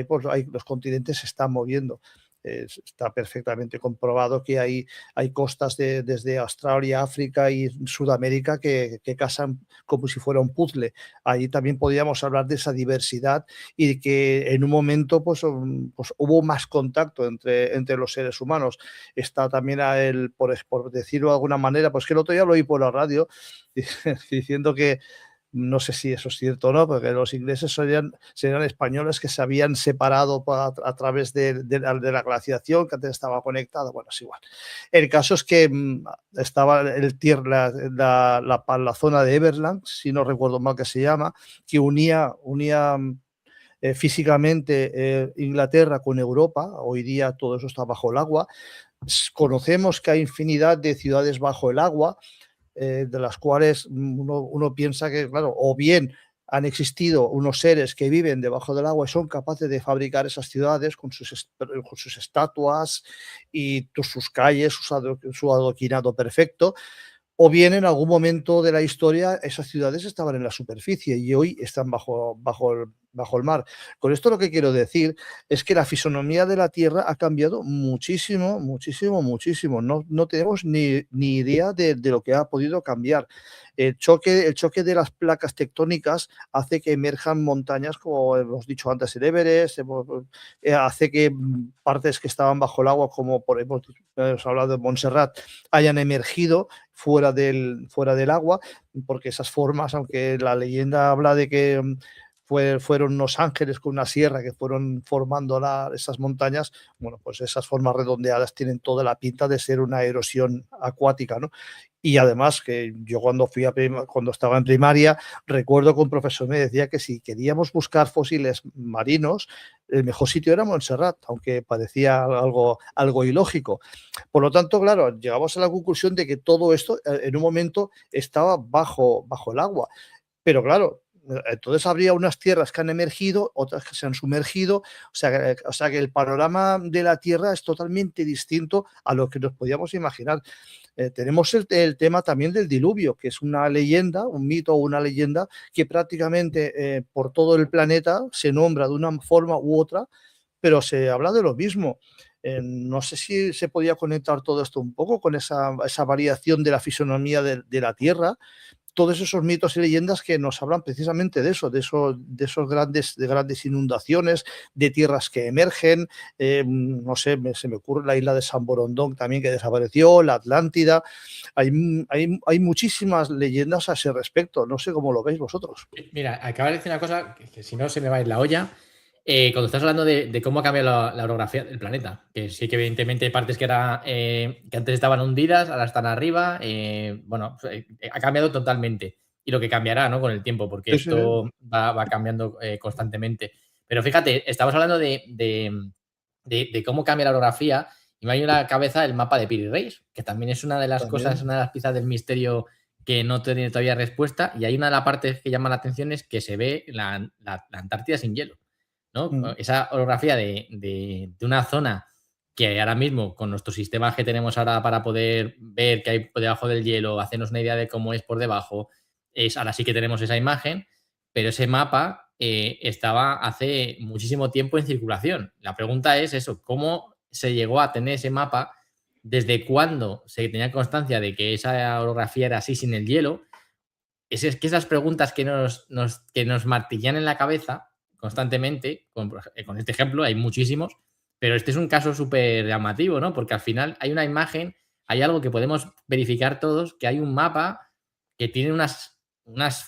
A: pues, los continentes se están moviendo. Está perfectamente comprobado que hay costas desde Australia, África y Sudamérica que casan como si fuera un puzzle. Ahí también podríamos hablar de esa diversidad y que en un momento pues hubo más contacto entre los seres humanos. Está también por decirlo de alguna manera, pues que el otro día lo oí por la radio diciendo que no sé si eso es cierto o no, porque los ingleses serían españoles que se habían separado a través de la glaciación, que antes estaba conectada. Bueno, es igual. El caso es que estaba la zona de Everland, si no recuerdo mal que se llama, que unía físicamente Inglaterra con Europa. Hoy día todo eso está bajo el agua. Conocemos que hay infinidad de ciudades bajo el agua, de las cuales uno piensa que, claro, o bien han existido unos seres que viven debajo del agua y son capaces de fabricar esas ciudades con sus estatuas y sus calles, su adoquinado perfecto, o bien en algún momento de la historia esas ciudades estaban en la superficie y hoy están bajo el mar. Con esto lo que quiero decir es que la fisonomía de la Tierra ha cambiado muchísimo, muchísimo, muchísimo. No tenemos ni idea de lo que ha podido cambiar. El choque de las placas tectónicas hace que emerjan montañas, como hemos dicho antes, el Everest, hace que partes que estaban bajo el agua, como hemos hablado de Montserrat, hayan emergido fuera del agua, porque esas formas, aunque la leyenda habla de que fueron unos ángeles con una sierra que fueron formando esas montañas, bueno, pues esas formas redondeadas tienen toda la pinta de ser una erosión acuática, ¿no? Y además que yo cuando estaba en primaria, recuerdo que un profesor me decía que si queríamos buscar fósiles marinos, el mejor sitio era Montserrat, aunque parecía algo ilógico. Por lo tanto, claro, llegamos a la conclusión de que todo esto en un momento estaba bajo el agua. Pero claro, entonces habría unas tierras que han emergido, otras que se han sumergido, o sea que el panorama de la Tierra es totalmente distinto a lo que nos podíamos imaginar. Tenemos el tema también del diluvio, que es una leyenda, un mito o una leyenda que prácticamente por todo el planeta se nombra de una forma u otra, pero se habla de lo mismo. No sé si se podía conectar todo esto un poco con esa variación de la fisonomía de la Tierra, todos esos mitos y leyendas que nos hablan precisamente de esos grandes inundaciones, de tierras que emergen, no sé, se me ocurre la isla de San Borondón también que desapareció, la Atlántida. Hay muchísimas leyendas a ese respecto, no sé cómo lo veis vosotros.
B: Mira, acabas de decir una cosa que si no se me va a ir la olla. Cuando estás hablando de cómo ha cambiado la orografía del planeta, que sí que evidentemente hay partes que antes estaban hundidas, ahora están arriba, bueno, ha cambiado totalmente. Y lo que cambiará, ¿no?, con el tiempo, porque
A: Sí.
B: esto va cambiando constantemente. Pero fíjate, estamos hablando de cómo cambia la orografía y me ha ido a la cabeza el mapa de Piri Reis, que también es una de las cosas, una de las piezas del misterio que no tiene todavía respuesta. Y hay una de las partes que llama la atención es que se ve la Antártida sin hielo, ¿no? Esa orografía de una zona que ahora mismo, con nuestros sistemas que tenemos ahora para poder ver qué hay por debajo del hielo, hacernos una idea de cómo es por debajo, ahora sí que tenemos esa imagen, pero ese mapa estaba hace muchísimo tiempo en circulación. La pregunta es eso, ¿cómo se llegó a tener ese mapa? ¿Desde cuándo se tenía constancia de que esa orografía era así sin el hielo? Es que esas preguntas que nos martillan en la cabeza constantemente, con este ejemplo hay muchísimos, pero este es un caso súper llamativo, ¿no? Porque al final hay una imagen, hay algo que podemos verificar todos, que hay un mapa que tiene unas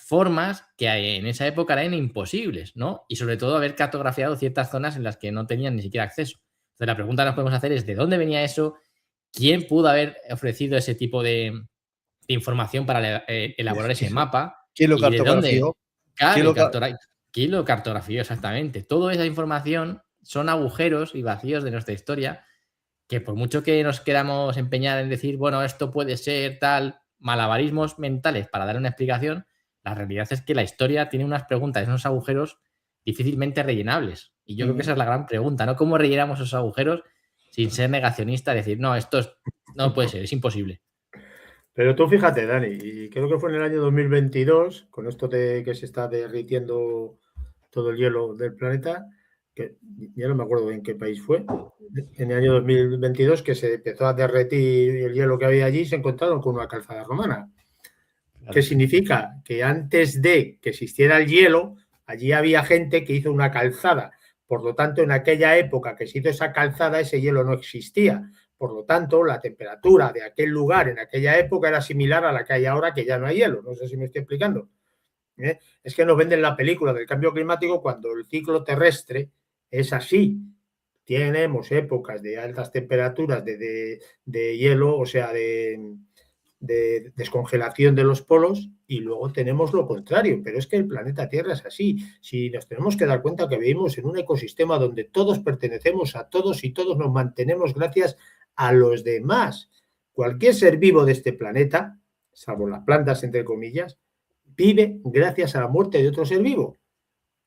B: formas que en esa época eran imposibles, ¿no? Y sobre todo haber cartografiado ciertas zonas en las que no tenían ni siquiera acceso. Entonces, la pregunta que nos podemos hacer es ¿de dónde venía eso? ¿Quién pudo haber ofrecido ese tipo de información para elaborar ese mapa?
A: ¿Quién lo
B: ¿Y de dónde?
A: cartografió?
B: Claro, ¿quién lo cartografió exactamente? Toda esa información son agujeros y vacíos de nuestra historia que por mucho que nos quedamos empeñados en decir, bueno, esto puede ser tal, malabarismos mentales para dar una explicación, la realidad es que la historia tiene unas preguntas, unos agujeros difícilmente rellenables. Y yo creo que esa es la gran pregunta, ¿no? ¿Cómo rellenamos esos agujeros sin ser negacionista? Decir, no, no puede ser, es imposible.
C: Pero tú fíjate, Dani, y creo que fue en el año 2022, con esto de que se está derritiendo todo el hielo del planeta, que ya no me acuerdo en qué país fue, en el año 2022 que se empezó a derretir el hielo que había allí y se encontraron con una calzada romana. ¿Qué significa? Que antes de que existiera el hielo, allí había gente que hizo una calzada. Por lo tanto, en aquella época que se hizo esa calzada, ese hielo no existía. Por lo tanto, la temperatura de aquel lugar en aquella época era similar a la que hay ahora, que ya no hay hielo. No sé si me estoy explicando. Es que nos venden la película del cambio climático cuando el ciclo terrestre es así. Tenemos épocas de altas temperaturas de hielo, o sea, de descongelación de los polos, y luego tenemos lo contrario, pero es que el planeta Tierra es así. Si nos tenemos que dar cuenta que vivimos en un ecosistema donde todos pertenecemos a todos y todos nos mantenemos gracias a los demás. Cualquier ser vivo de este planeta, salvo las plantas, entre comillas, vive gracias a la muerte de otro ser vivo.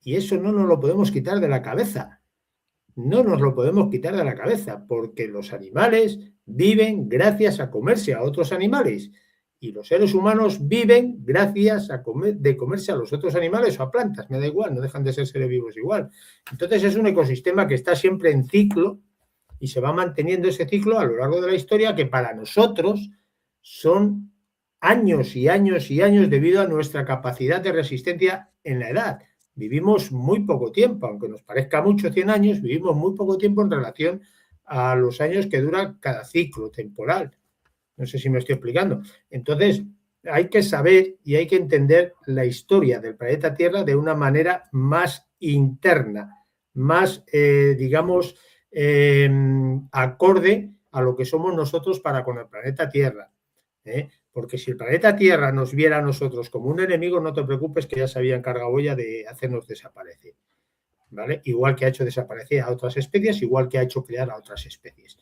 C: Y eso no nos lo podemos quitar de la cabeza. No nos lo podemos quitar de la cabeza, porque los animales viven gracias a comerse a otros animales y los seres humanos viven gracias a comerse a los otros animales o a plantas, me da igual, no dejan de ser seres vivos igual. Entonces es un ecosistema que está siempre en ciclo y se va manteniendo ese ciclo a lo largo de la historia, que para nosotros son años y años y años debido a nuestra capacidad de resistencia en la edad. Vivimos muy poco tiempo, aunque nos parezca mucho 100 años, vivimos muy poco tiempo en relación a los años que dura cada ciclo temporal. No sé si me estoy explicando. Entonces, hay que saber y hay que entender la historia del planeta Tierra de una manera más interna, más, digamos, acorde a lo que somos nosotros para con el planeta Tierra. Porque si el planeta Tierra nos viera a nosotros como un enemigo, no te preocupes que ya se había encargado ya de hacernos desaparecer, ¿vale? Igual que ha hecho desaparecer a otras especies, igual que ha hecho crear a otras especies,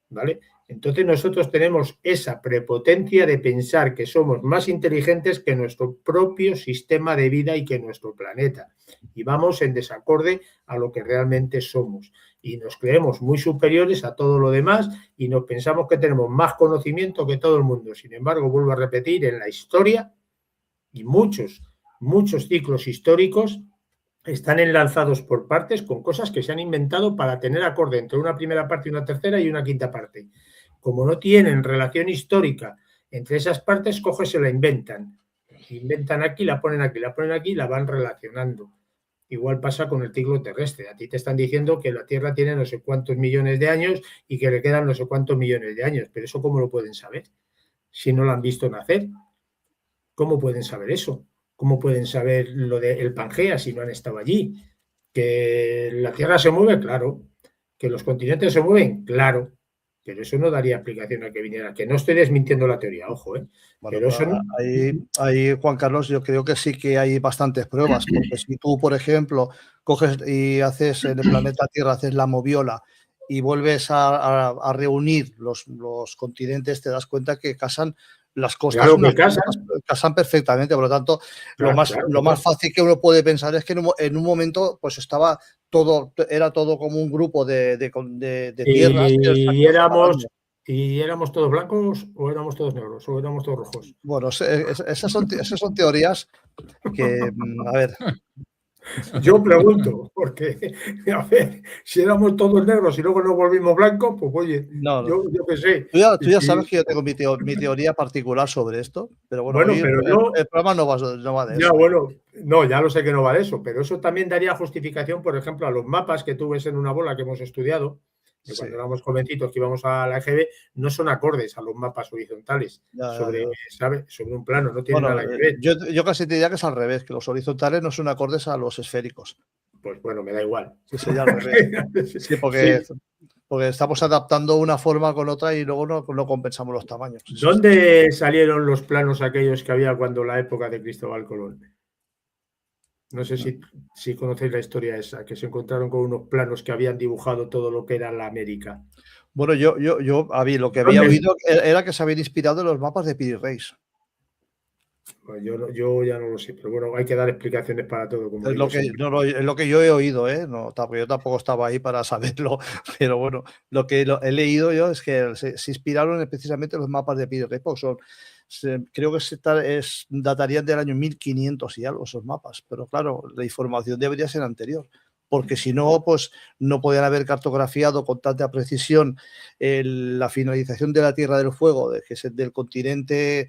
C: ¿vale? Entonces nosotros tenemos esa prepotencia de pensar que somos más inteligentes que nuestro propio sistema de vida y que nuestro planeta. Y vamos en desacorde a lo que realmente somos. Y nos creemos muy superiores a todo lo demás y nos pensamos que tenemos más conocimiento que todo el mundo. Sin embargo, vuelvo a repetir, en la historia y muchos ciclos históricos están enlazados por partes con cosas que se han inventado para tener acorde entre una primera parte y una tercera y una quinta parte. Como no tienen relación histórica entre esas partes, se la inventan. Inventan aquí, la ponen aquí, y la van relacionando. Igual pasa con el ciclo terrestre. A ti te están diciendo que la Tierra tiene no sé cuántos millones de años y que le quedan no sé cuántos millones de años. Pero eso, ¿cómo lo pueden saber? Si no lo han visto nacer. ¿Cómo pueden saber eso? ¿Cómo pueden saber lo del Pangea si no han estado allí? ¿Que la Tierra se mueve? Claro. ¿Que los continentes se mueven? Claro. Pero eso no daría aplicación a que viniera. Que no estoy desmintiendo la teoría, ojo, ¿eh?
A: Bueno,
C: pero eso no...
A: ahí, Juan Carlos, yo creo que sí que hay bastantes pruebas, porque si tú, por ejemplo, coges y haces en el planeta Tierra, haces la moviola y vuelves a reunir los continentes, te das cuenta que casan las costas,
C: claro,
A: casan perfectamente. Por lo tanto, claro, lo más fácil que uno puede pensar es que en un momento pues estaba era todo como un grupo de tierras.
C: ¿Y éramos todos blancos o éramos todos negros o éramos todos rojos?
A: Bueno, esas son teorías que, a ver...
C: Yo pregunto, porque, a ver, si éramos todos negros y luego nos volvimos blancos, pues oye, yo qué sé.
A: Tú ya sabes que yo tengo mi teoría particular sobre esto, pero bueno, el programa no va de eso.
C: Bueno, no, ya lo sé que no va de eso, pero eso también daría justificación, por ejemplo, a los mapas que tú ves en una bola que hemos estudiado, que cuando éramos jovencitos que íbamos a la EGB, no son acordes a los mapas horizontales sobre un plano, no tiene nada que ver.
A: Yo casi te diría que es al revés, que los horizontales no son acordes a los esféricos.
C: Pues bueno, me da igual.
A: Sí, sería al revés. Sí, porque... Sí. porque estamos adaptando una forma con otra y luego no compensamos los tamaños.
C: ¿Dónde salieron los planos aquellos que había cuando la época de Cristóbal Colón? No sé si conocéis la historia esa, que se encontraron con unos planos que habían dibujado todo lo que era la América.
A: Bueno, yo lo que había oído era que se habían inspirado en los mapas de Piri Reis.
C: Bueno, yo ya no lo sé, pero bueno, hay que dar explicaciones para todo. Como
A: Es lo que yo he oído, ¿eh? No, yo tampoco estaba ahí para saberlo, pero bueno, lo que he leído yo es que se inspiraron precisamente en los mapas de Piri Reis, porque creo que datarían del año 1500 y algo esos mapas, pero claro, la información debería ser anterior, porque si no, pues no podían haber cartografiado con tanta precisión la finalización de la Tierra del Fuego, que es del continente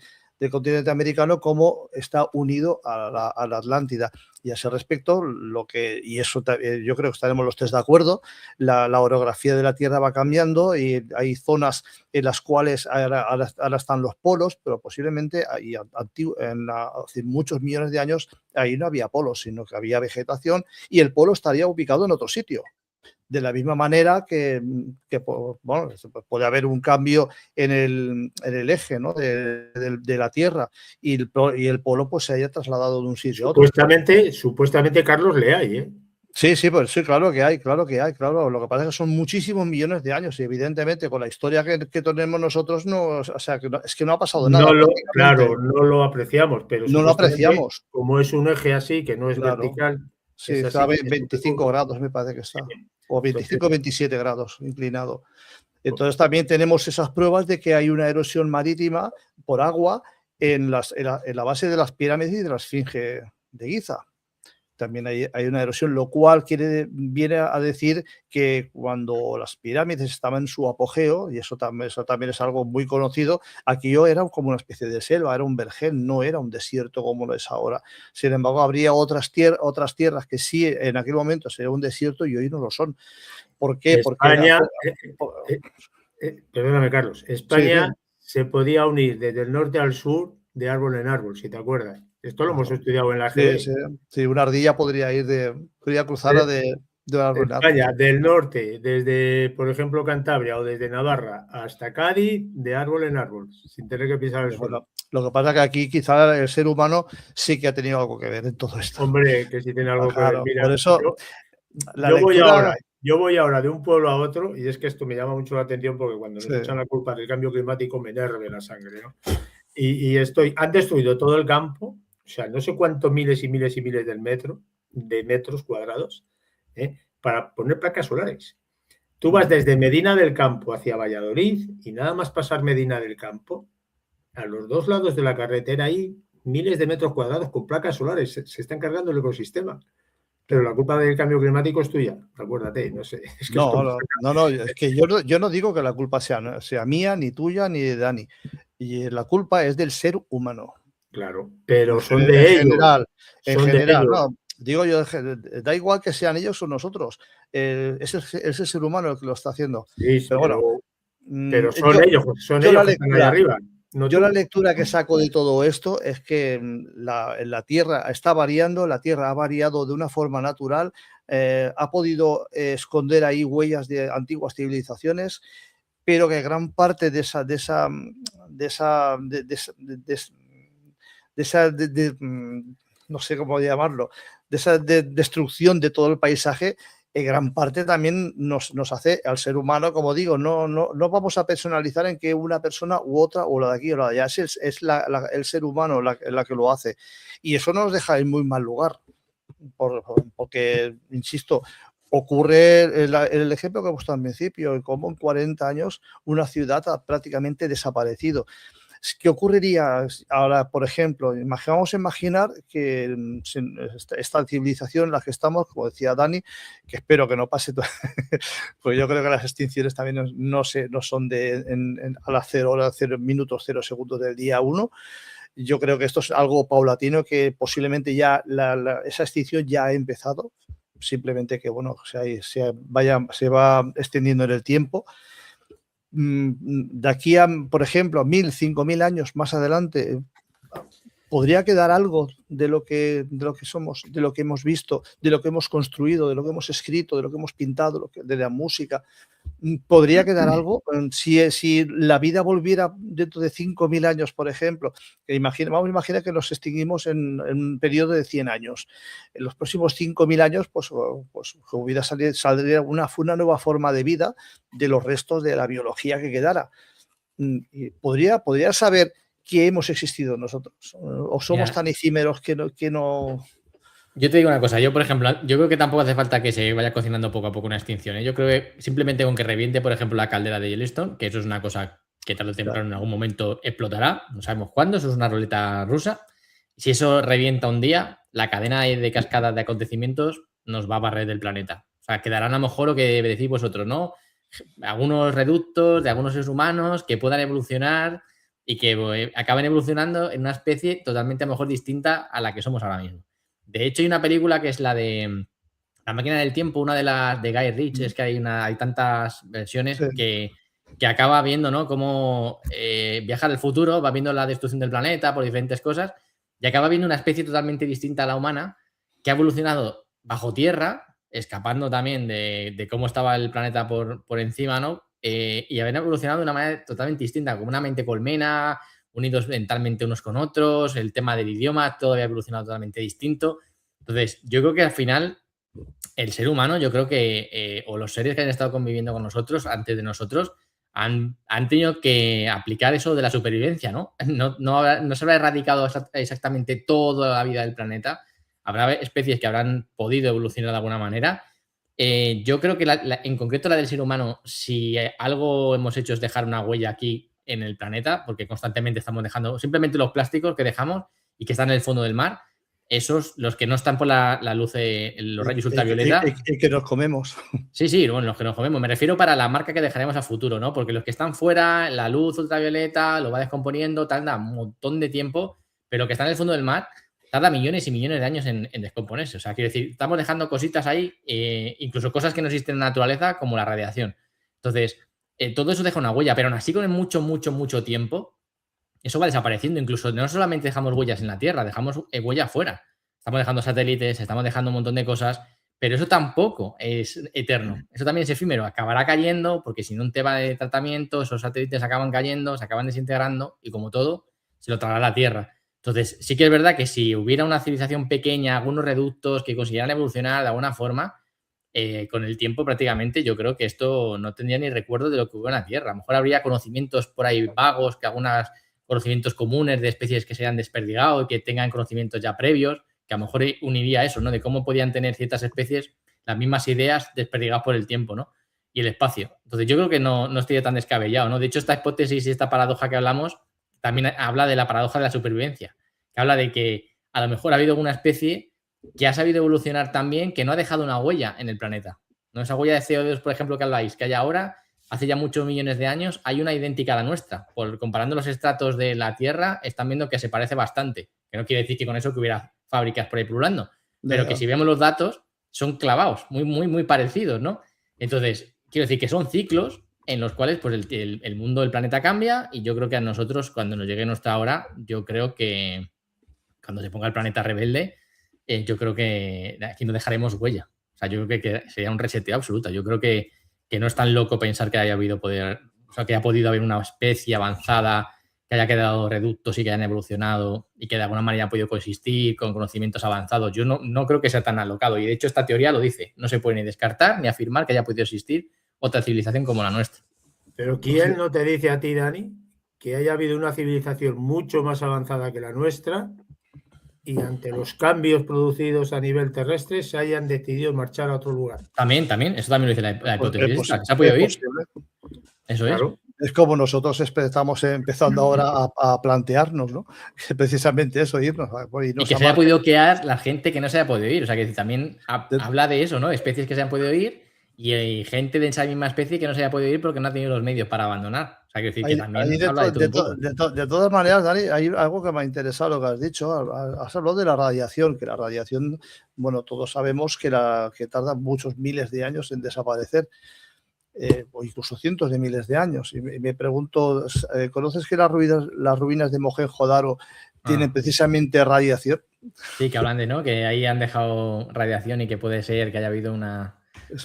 A: americano, como está unido a la Atlántida. Y a ese respecto, y eso yo creo que estaremos los tres de acuerdo, la orografía de la Tierra va cambiando y hay zonas en las cuales ahora están los polos, pero posiblemente hace muchos millones de años ahí no había polos, sino que había vegetación y el polo estaría ubicado en otro sitio. De la misma manera que bueno, puede haber un cambio en el eje, ¿no? de la Tierra y el polo pues se haya trasladado de un sitio a otro.
C: Supuestamente, Carlos, le hay, ¿eh?
A: Sí, pues sí, claro que hay. Lo que pasa es que son muchísimos millones de años y evidentemente con la historia que tenemos nosotros, es que no ha pasado nada.
C: Claro, no lo apreciamos, pero
A: no lo apreciamos.
C: Como es un eje así, que no es vertical.
A: Sí, está a 25 grados, me parece que está. O 25 27 grados inclinado. Entonces también tenemos esas pruebas de que hay una erosión marítima por agua en la base de las pirámides y de la Esfinge de Giza. También hay una erosión, lo cual viene a decir que cuando las pirámides estaban en su apogeo, y eso también es algo muy conocido, aquello era como una especie de selva, era un vergel, no era un desierto como lo es ahora. Sin embargo, habría otras tierras que sí en aquel momento sería un desierto y hoy no lo son. ¿Por qué?
C: España, perdóname, Carlos, España se podía unir desde el norte al sur de árbol en árbol, si te acuerdas. Esto lo hemos estudiado en la GB.
A: Sí, una ardilla podría cruzar de árbol en árbol.
C: España, del norte, desde, por ejemplo, Cantabria o desde Navarra hasta Cádiz, de árbol en árbol, sin tener que pisar el suelo.
A: Lo que pasa es que aquí quizá el ser humano sí que ha tenido algo que ver en todo esto.
C: Hombre, que sí tiene algo que ver. Mira,
A: por eso
C: yo voy ahora de un pueblo a otro y es que esto me llama mucho la atención porque cuando nos echan la culpa del cambio climático me enerve la sangre, ¿no? Y han destruido todo el campo, o sea, no sé cuántos miles y miles y miles de metros cuadrados, para poner placas solares. Tú vas desde Medina del Campo hacia Valladolid y nada más pasar Medina del Campo, a los dos lados de la carretera hay miles de metros cuadrados con placas solares. Se está encargando el ecosistema. Pero la culpa del cambio climático es tuya, acuérdate, no sé. Es que
A: es que yo no digo que la culpa sea mía, ni tuya, ni de Dani. Y la culpa es del ser humano.
C: Claro, pero son de ellos.
A: En general, no. Digo yo, da igual que sean ellos o nosotros. Es el ser humano el que lo está haciendo.
C: Sí,
A: pero bueno.
C: Pero son ellos que están ahí arriba.
A: La lectura que saco de todo esto es que la Tierra está variando, la Tierra ha variado de una forma natural, ha podido esconder ahí huellas de antiguas civilizaciones, pero que gran parte de esa no sé cómo llamarlo, de esa destrucción de todo el paisaje, gran parte también nos hace al ser humano, como digo, no vamos a personalizar en que una persona u otra, o la de aquí o la de allá, es el ser humano la que lo hace. Y eso nos deja en muy mal lugar, porque, insisto, ocurre el ejemplo que he puesto al principio, como en 40 años una ciudad ha prácticamente desaparecido. ¿Qué ocurriría ahora, por ejemplo? Vamos a imaginar que esta civilización en la que estamos, como decía Dani, que espero que no pase, pues yo creo que las extinciones también no son a las 0 horas, 0 minutos, 0 segundos del día 1. Yo creo que esto es algo paulatino, que posiblemente ya esa extinción ya ha empezado, simplemente que bueno, se va extendiendo en el tiempo. De aquí a, por ejemplo, 1000, 5000 años más adelante, ¿podría quedar algo de lo que somos, de lo que hemos visto, de lo que hemos construido, de lo que hemos escrito, de lo que hemos pintado, de la música? ¿Podría quedar algo? Si la vida volviera dentro de 5.000 años, por ejemplo, vamos a imaginar que nos extinguimos en un periodo de 100 años. En los próximos 5.000 años, pues saldría una nueva forma de vida de los restos de la biología que quedara. Y ¿podría saber que hemos existido nosotros? ¿O somos tan efímeros que no...?
B: Yo te digo una cosa, yo por ejemplo, yo creo que tampoco hace falta que se vaya cocinando poco a poco una extinción, ¿eh? Yo creo que simplemente con que reviente, por ejemplo, la caldera de Yellowstone, que eso es una cosa que tarde o temprano en algún momento explotará, no sabemos cuándo, eso es una ruleta rusa. Si eso revienta un día, la cadena de cascadas de acontecimientos nos va a barrer del planeta. O sea, quedarán a lo mejor lo que decís vosotros, ¿no? Algunos reductos de algunos seres humanos que puedan evolucionar y que acaben evolucionando en una especie totalmente a lo mejor distinta a la que somos ahora mismo. De hecho, hay una película que es la de La máquina del tiempo, una de las de Guy Ritchie, es que hay tantas versiones que acaba viendo, ¿no? Cómo viaja al futuro, va viendo la destrucción del planeta por diferentes cosas y acaba viendo una especie totalmente distinta a la humana que ha evolucionado bajo tierra, escapando también de cómo estaba el planeta por encima, ¿no? Y habían evolucionado de una manera totalmente distinta, como una mente colmena, unidos mentalmente unos con otros, el tema del idioma, todo había evolucionado totalmente distinto. Entonces, yo creo que al final el ser humano, yo creo que, o los seres que han estado conviviendo con nosotros antes de nosotros, han tenido que aplicar eso de la supervivencia, ¿no? No se habrá erradicado exactamente toda la vida del planeta. Habrá especies que habrán podido evolucionar de alguna manera. Yo creo que en concreto la del ser humano, si algo hemos hecho es dejar una huella aquí en el planeta, porque constantemente estamos dejando simplemente los plásticos que dejamos y que están en el fondo del mar, esos, los que no están por la luz de los rayos ultravioleta.
A: Y que nos comemos.
B: Sí, bueno, los que nos comemos. Me refiero para la marca que dejaremos a futuro, ¿no? Porque los que están fuera, la luz ultravioleta lo va descomponiendo, tarda un montón de tiempo, pero lo que está en el fondo del mar tarda millones y millones de años en descomponerse. O sea, quiero decir, estamos dejando cositas ahí, incluso cosas que no existen en la naturaleza, como la radiación. Entonces, todo eso deja una huella, pero aún así con mucho tiempo, eso va desapareciendo. Incluso no solamente dejamos huellas en la Tierra, dejamos huella afuera. Estamos dejando satélites, estamos dejando un montón de cosas, pero eso tampoco es eterno. Eso también es efímero. Acabará cayendo porque sin un tema de tratamiento, esos satélites acaban cayendo, se acaban desintegrando y como todo, se lo tragará la Tierra. Entonces, sí que es verdad que si hubiera una civilización pequeña, algunos reductos que consiguieran evolucionar de alguna forma, con el tiempo prácticamente yo creo que esto no tendría ni recuerdo de lo que hubo en la Tierra. A lo mejor habría conocimientos por ahí vagos, que algunos conocimientos comunes de especies que se hayan desperdigado y que tengan conocimientos ya previos, que a lo mejor uniría eso, ¿no? De cómo podían tener ciertas especies las mismas ideas desperdigadas por el tiempo, ¿no? Y el espacio. Entonces yo creo que no estaría tan descabellado, ¿no? De hecho, esta hipótesis y esta paradoja que hablamos también habla de la paradoja de la supervivencia, que habla de que a lo mejor ha habido alguna especie que ha sabido evolucionar tan bien que no ha dejado una huella en el planeta. ¿No? Esa huella de CO2, por ejemplo, que habláis, que hay ahora, hace ya muchos millones de años, hay una idéntica a la nuestra. Comparando los estratos de la Tierra, están viendo que se parece bastante. Que no quiere decir que con eso que hubiera fábricas por ahí pululando, pero que si vemos los datos, son clavados, muy parecidos, ¿no? Entonces, quiero decir que son ciclos en los cuales pues, el mundo del planeta cambia y yo creo que a nosotros, cuando nos llegue nuestra hora, yo creo que cuando se ponga el planeta rebelde, yo creo que aquí no dejaremos huella. O sea, yo creo que sería un reseteo absoluto. Yo creo que no es tan loco pensar que haya que haya podido haber una especie avanzada, que haya quedado reductos y que hayan evolucionado y que de alguna manera haya podido coexistir con conocimientos avanzados. Yo no creo que sea tan alocado. Y de hecho esta teoría lo dice. No se puede ni descartar ni afirmar que haya podido existir otra civilización como la nuestra.
C: Pero ¿quién no te dice a ti, Dani, que haya habido una civilización mucho más avanzada que la nuestra y ante los cambios producidos a nivel terrestre se hayan decidido marchar a otro lugar?
B: También, eso también lo dice la hipótesis. ¿Se ha podido oír? Eso
C: claro.
B: Es.
A: Es como nosotros estamos empezando ahora a plantearnos, ¿no? Precisamente eso, irnos.
B: Y que se haya podido quedar la gente que no se haya podido ir. O sea, que también habla de eso, ¿no? Especies que se han podido ir y hay gente de esa misma especie que no se haya podido ir porque no ha tenido los medios para abandonar. O sea, que decir que también habla de todo un poco.
A: De todas maneras, Dani, hay algo que me ha interesado lo que has dicho. Has hablado de la radiación, que la radiación, bueno, todos sabemos que tarda muchos miles de años en desaparecer. O incluso cientos de miles de años. Y me pregunto, ¿conoces que las ruinas de Mohenjo-Daro tienen precisamente radiación.
B: Sí, que hablan de, ¿no? Que ahí han dejado radiación y que puede ser que haya habido una...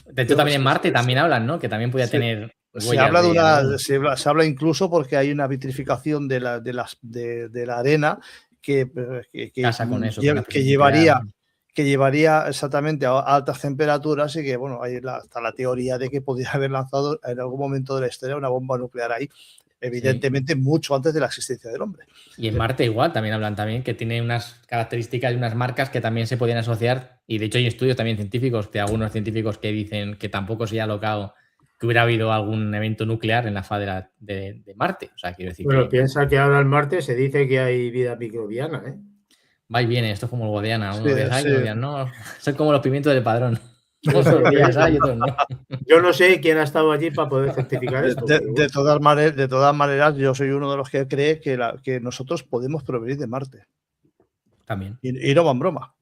B: De hecho, también en Marte también hablan, ¿no? Que también podía tener
A: se habla de
B: una...
A: se habla incluso porque hay una vitrificación de la arena que
B: con eso,
A: que llevaría exactamente a altas temperaturas y que, bueno, hay hasta la teoría de que podría haber lanzado en algún momento de la historia una bomba nuclear ahí, evidentemente mucho antes de la existencia del hombre.
B: Y en Marte igual, también hablan también que tiene unas características y unas marcas que también se podían asociar, y de hecho hay estudios también científicos, de algunos científicos que dicen que tampoco se haya locado que hubiera habido algún evento nuclear en la faz de Marte. O sea, quiero decir
C: piensa que ahora en Marte se dice que hay vida microbiana, ¿eh?
B: Va y viene, esto es como el Guadiana, unos días hay,
A: sí.
B: unos días no, son como los pimientos del Padrón. Unos días hay, otros no.
C: Yo no sé quién ha estado allí para poder certificar esto.
A: De todas maneras, yo soy uno de los que cree que nosotros podemos provenir de Marte.
B: También.
A: Y no van broma.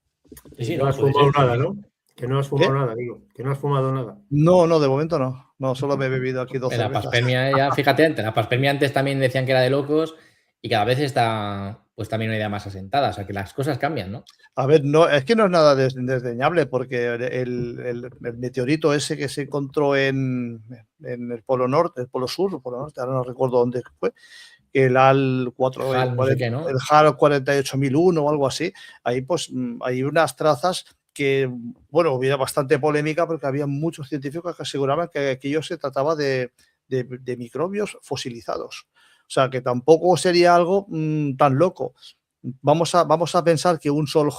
C: Sí, no has fumado nada, ¿no? Que no has fumado nada, digo. Que no has fumado nada.
A: No, de momento no. No, solo me he bebido aquí 12
B: cervezas. La paspermia, ya, fíjate, la paspermia antes también decían que era de locos y cada vez está pues también una idea más asentada. O sea, que las cosas cambian, ¿no?
A: A ver, no, es que no es nada desdeñable porque el meteorito ese que se encontró en el Polo Norte, el Polo Sur, el Polo Norte, ahora no recuerdo dónde fue, el HAL 48001 o algo así, ahí pues hay unas trazas que, bueno, hubiera bastante polémica porque había muchos científicos que aseguraban que aquello se trataba de microbios fosilizados. O sea, que tampoco sería algo tan loco. Vamos a pensar que un sol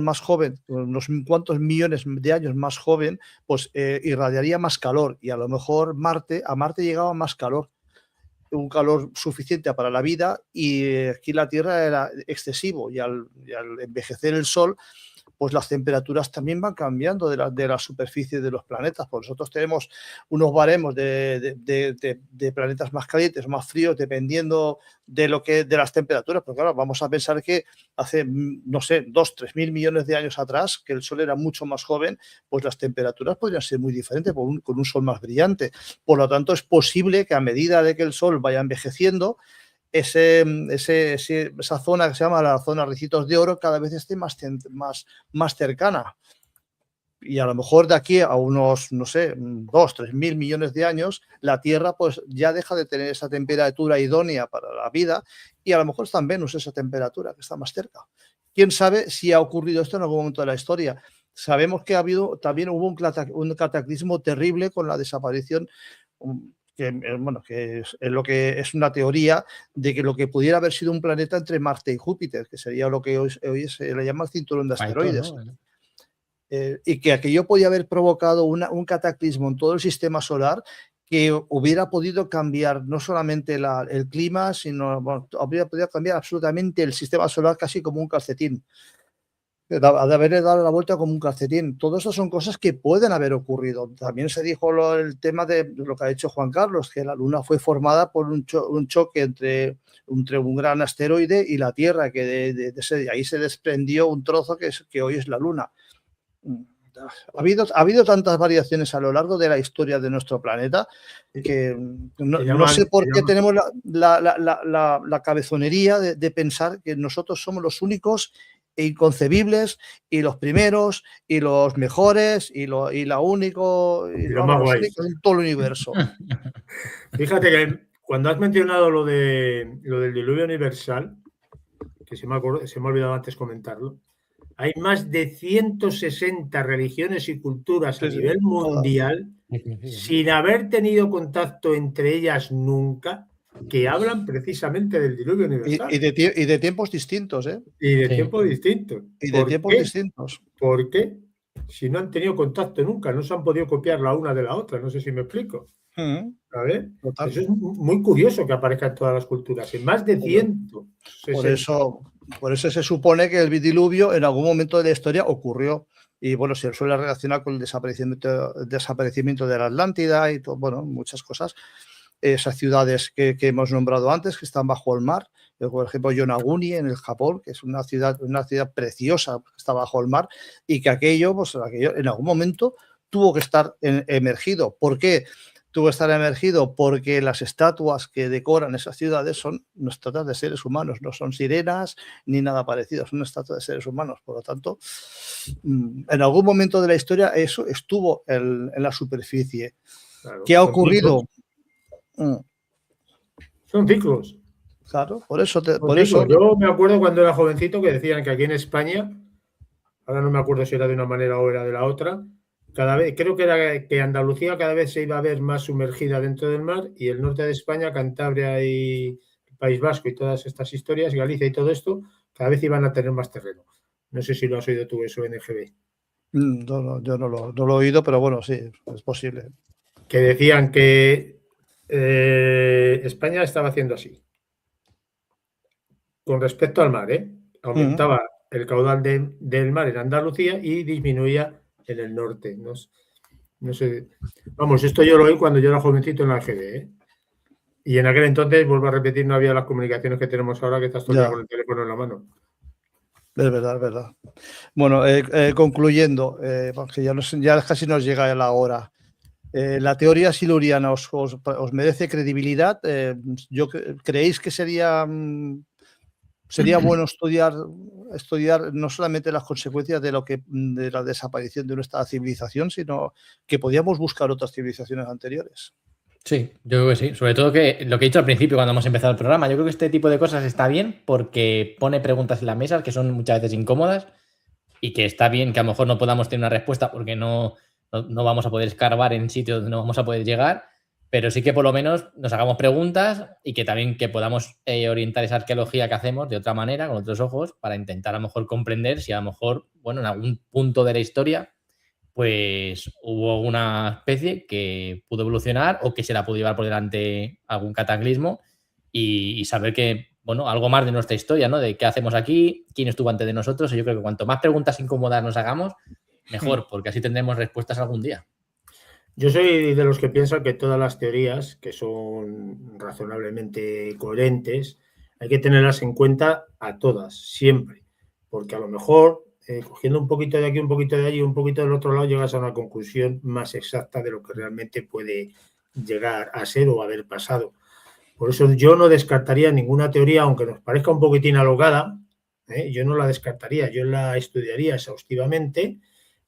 A: más joven, unos cuantos millones de años más joven, pues irradiaría más calor y a lo mejor a Marte llegaba más calor, un calor suficiente para la vida, y aquí la Tierra era excesivo y al envejecer el Sol, pues las temperaturas también van cambiando de la superficie de los planetas. Pues nosotros tenemos unos baremos de planetas más calientes, más fríos, dependiendo de las temperaturas. Porque claro, vamos a pensar que hace, no sé, 2.000-3.000 millones de años atrás, que el Sol era mucho más joven, pues las temperaturas podrían ser muy diferentes con un Sol más brillante. Por lo tanto, es posible que a medida de que el Sol vaya envejeciendo, esa zona que se llama la zona Ricitos de Oro cada vez esté más cercana. Y a lo mejor de aquí a unos, no sé, 2.000-3.000 millones de años, la Tierra pues ya deja de tener esa temperatura idónea para la vida y a lo mejor está en Venus esa temperatura que está más cerca. ¿Quién sabe si ha ocurrido esto en algún momento de la historia? Sabemos que también hubo un cataclismo terrible con la desaparición, que es lo que es una teoría de que lo que pudiera haber sido un planeta entre Marte y Júpiter, que sería lo que hoy se le llama el cinturón de asteroides. ¿No? Y que aquello podía haber provocado un cataclismo en todo el sistema solar que hubiera podido cambiar no solamente el clima, sino hubiera podido cambiar absolutamente el sistema solar casi como un calcetín. De haberle dado la vuelta como un calcetín. Todo eso son cosas que pueden haber ocurrido. También se dijo el tema de lo que ha dicho Juan Carlos, que la Luna fue formada por un choque entre un gran asteroide y la Tierra, que de ahí se desprendió un trozo que hoy es la Luna. Ha habido tantas variaciones a lo largo de la historia de nuestro planeta que no sé por qué tenemos la cabezonería de pensar que nosotros somos los únicos e inconcebibles y los primeros y los mejores y lo único y
C: lo más guay
A: en todo el universo.
C: Fíjate que cuando has mencionado lo del diluvio universal, que se me ha olvidado antes comentarlo, hay más de 160 religiones y culturas a nivel mundial sin haber tenido contacto entre ellas nunca, que hablan precisamente del diluvio universal.
A: Y de tiempos distintos, ¿eh?
C: Y de tiempos distintos.
A: Y de tiempos distintos.
C: ¿Por qué? Si no han tenido contacto nunca, no se han podido copiar la una de la otra, no sé si me explico. A ver, eso es muy curioso que aparezca en todas las culturas, en más de 160.
A: Por eso se supone que el diluvio en algún momento de la historia ocurrió. Y bueno, se suele relacionar con el desaparecimiento de la Atlántida y todo, bueno, muchas cosas. Esas ciudades que hemos nombrado antes, que están bajo el mar, por ejemplo, Yonaguni en el Japón, que es una ciudad preciosa que está bajo el mar, y que aquello en algún momento tuvo que estar emergido. ¿Por qué? tuvo que estar emergido porque las estatuas que decoran esas ciudades son estatuas de seres humanos, no son sirenas ni nada parecido, son estatuas de seres humanos. Por lo tanto, en algún momento de la historia eso estuvo en la superficie.
C: Claro,
A: ¿Qué ha ocurrido?
C: Son ciclos.
A: Claro, por eso.
C: Yo me acuerdo cuando era jovencito que decían que aquí en España, ahora no me acuerdo si era de una manera o era de la otra, cada vez, creo que era que Andalucía cada vez se iba a ver más sumergida dentro del mar y el norte de España, Cantabria y el País Vasco y todas estas historias, Galicia y todo esto, cada vez iban a tener más terreno. No sé si lo has oído tú eso en EGB.
A: No, yo no lo he oído, pero bueno, sí, es posible.
C: Que decían que España estaba haciendo así. Con respecto al mar, aumentaba el caudal del mar en Andalucía y disminuía en el norte. No sé. Vamos, esto yo lo oí cuando yo era jovencito en la AGB. Y en aquel entonces, vuelvo a repetir, no había las comunicaciones que tenemos ahora, que estás todo el día con el teléfono en la mano.
A: Es verdad. Bueno, concluyendo, porque ya casi nos llega la hora. ¿La teoría siluriana os merece credibilidad? ¿Creéis que sería bueno estudiar no solamente las consecuencias de la desaparición de nuestra civilización, sino que podíamos buscar otras civilizaciones anteriores?
B: Sí, yo creo que sí. Sobre todo que lo que he dicho al principio cuando hemos empezado el programa, yo creo que este tipo de cosas está bien porque pone preguntas en la mesa que son muchas veces incómodas y que está bien que a lo mejor no podamos tener una respuesta porque no vamos a poder escarbar en sitios donde no vamos a poder llegar, pero sí que por lo menos nos hagamos preguntas y que también que podamos orientar esa arqueología que hacemos de otra manera, con otros ojos, para intentar a lo mejor comprender si a lo mejor, bueno, en algún punto de la historia pues hubo una especie que pudo evolucionar o que se la pudo llevar por delante algún cataclismo y saber que, bueno, algo más de nuestra historia, ¿no? De qué hacemos aquí, quién estuvo antes de nosotros. Y yo creo que cuanto más preguntas incómodas nos hagamos, mejor, porque así tendremos respuestas algún día.
C: Yo soy de los que piensan que todas las teorías que son razonablemente coherentes hay que tenerlas en cuenta a todas, siempre, porque a lo mejor cogiendo un poquito de aquí, un poquito de allí, un poquito del otro lado, llegas a una conclusión más exacta de lo que realmente puede llegar a ser o haber pasado. Por eso yo no descartaría ninguna teoría, aunque nos parezca un poquitín alocada, yo no la descartaría, yo la estudiaría exhaustivamente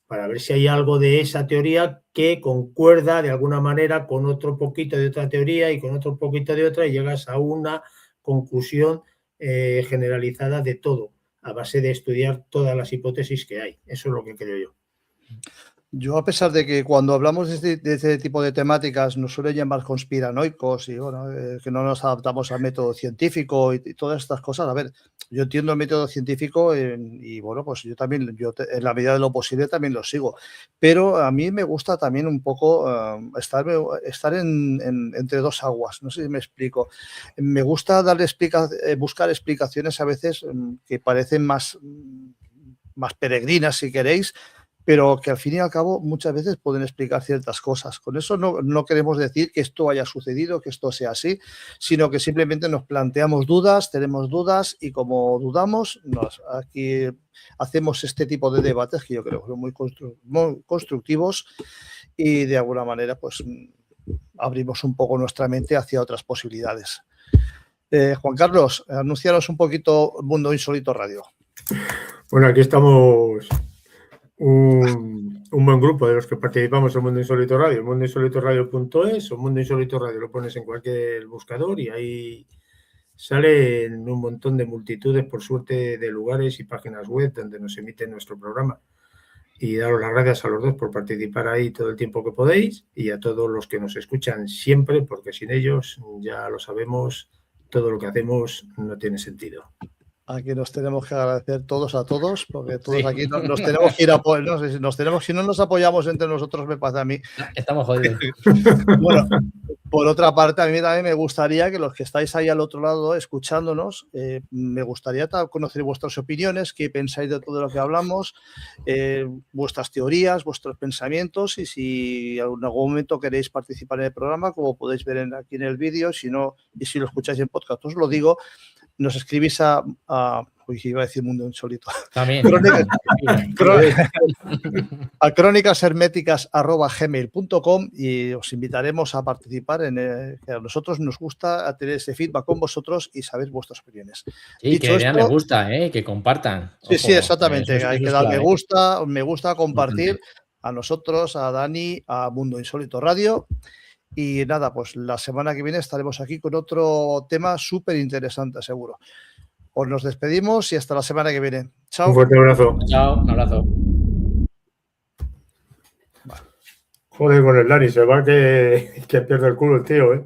C: para ver si hay algo de esa teoría que concuerda de alguna manera con otro poquito de otra teoría y con otro poquito de otra y llegas a una conclusión generalizada de todo, a base de estudiar todas las hipótesis que hay. Eso es lo que creo yo.
A: Yo, a pesar de que cuando hablamos de este tipo de temáticas nos suele llamar conspiranoicos y bueno, que no nos adaptamos al método científico y todas estas cosas, a ver, yo entiendo el método científico y bueno, pues yo también, en la medida de lo posible también lo sigo, pero a mí me gusta también un poco estar entre dos aguas, no sé si me explico. Me gusta buscar explicaciones a veces que parecen más peregrinas, si queréis, pero que al fin y al cabo muchas veces pueden explicar ciertas cosas. Con eso no queremos decir que esto haya sucedido, que esto sea así, sino que simplemente nos planteamos dudas, tenemos dudas y como dudamos, aquí hacemos este tipo de debates que yo creo que son muy constructivos y de alguna manera pues abrimos un poco nuestra mente hacia otras posibilidades. Juan Carlos, anunciaros un poquito Mundo Insólito Radio.
C: Bueno, aquí estamos un buen grupo de los que participamos en Mundo Insólito Radio, mundoinsólitoradio.es o Mundo Insólito Radio, lo pones en cualquier buscador y ahí salen un montón de multitudes, por suerte, de lugares y páginas web donde nos emite nuestro programa. Y daros las gracias a los dos por participar ahí todo el tiempo que podéis y a todos los que nos escuchan siempre, porque sin ellos, ya lo sabemos, todo lo que hacemos no tiene sentido.
A: Aquí nos tenemos que agradecer todos a todos, porque todos aquí nos tenemos que ir a apoyar. Si no nos apoyamos entre nosotros, me pasa a mí.
B: Estamos jodidos.
A: Bueno, por otra parte, a mí también me gustaría que los que estáis ahí al otro lado escuchándonos, me gustaría conocer vuestras opiniones, qué pensáis de todo lo que hablamos, vuestras teorías, vuestros pensamientos y si en algún momento queréis participar en el programa, como podéis ver aquí en el vídeo, y si lo escucháis en podcast, os lo digo. Nos escribís a Uy, iba a decir Mundo Insólito.
B: También.
A: A crónicasherméticas@gmail.com y os invitaremos a participar que a nosotros nos gusta tener ese feedback con vosotros y saber vuestras opiniones.
B: Sí,
A: Dicho
B: que vean
A: esto,
B: me gusta, que compartan.
A: sí,
B: Ojo,
A: sí, exactamente.
B: eso
A: Hay que
B: es
A: dar
B: clave.
A: me gusta compartir a nosotros, a Dani, a Mundo Insólito Radio. Y nada, pues la semana que viene estaremos aquí con otro tema súper interesante, seguro. Pues nos despedimos y hasta la semana que viene. Chao.
C: Un fuerte abrazo.
B: Chao, un abrazo.
C: Joder, con el Dani, se va que pierde el culo el tío, ¿eh?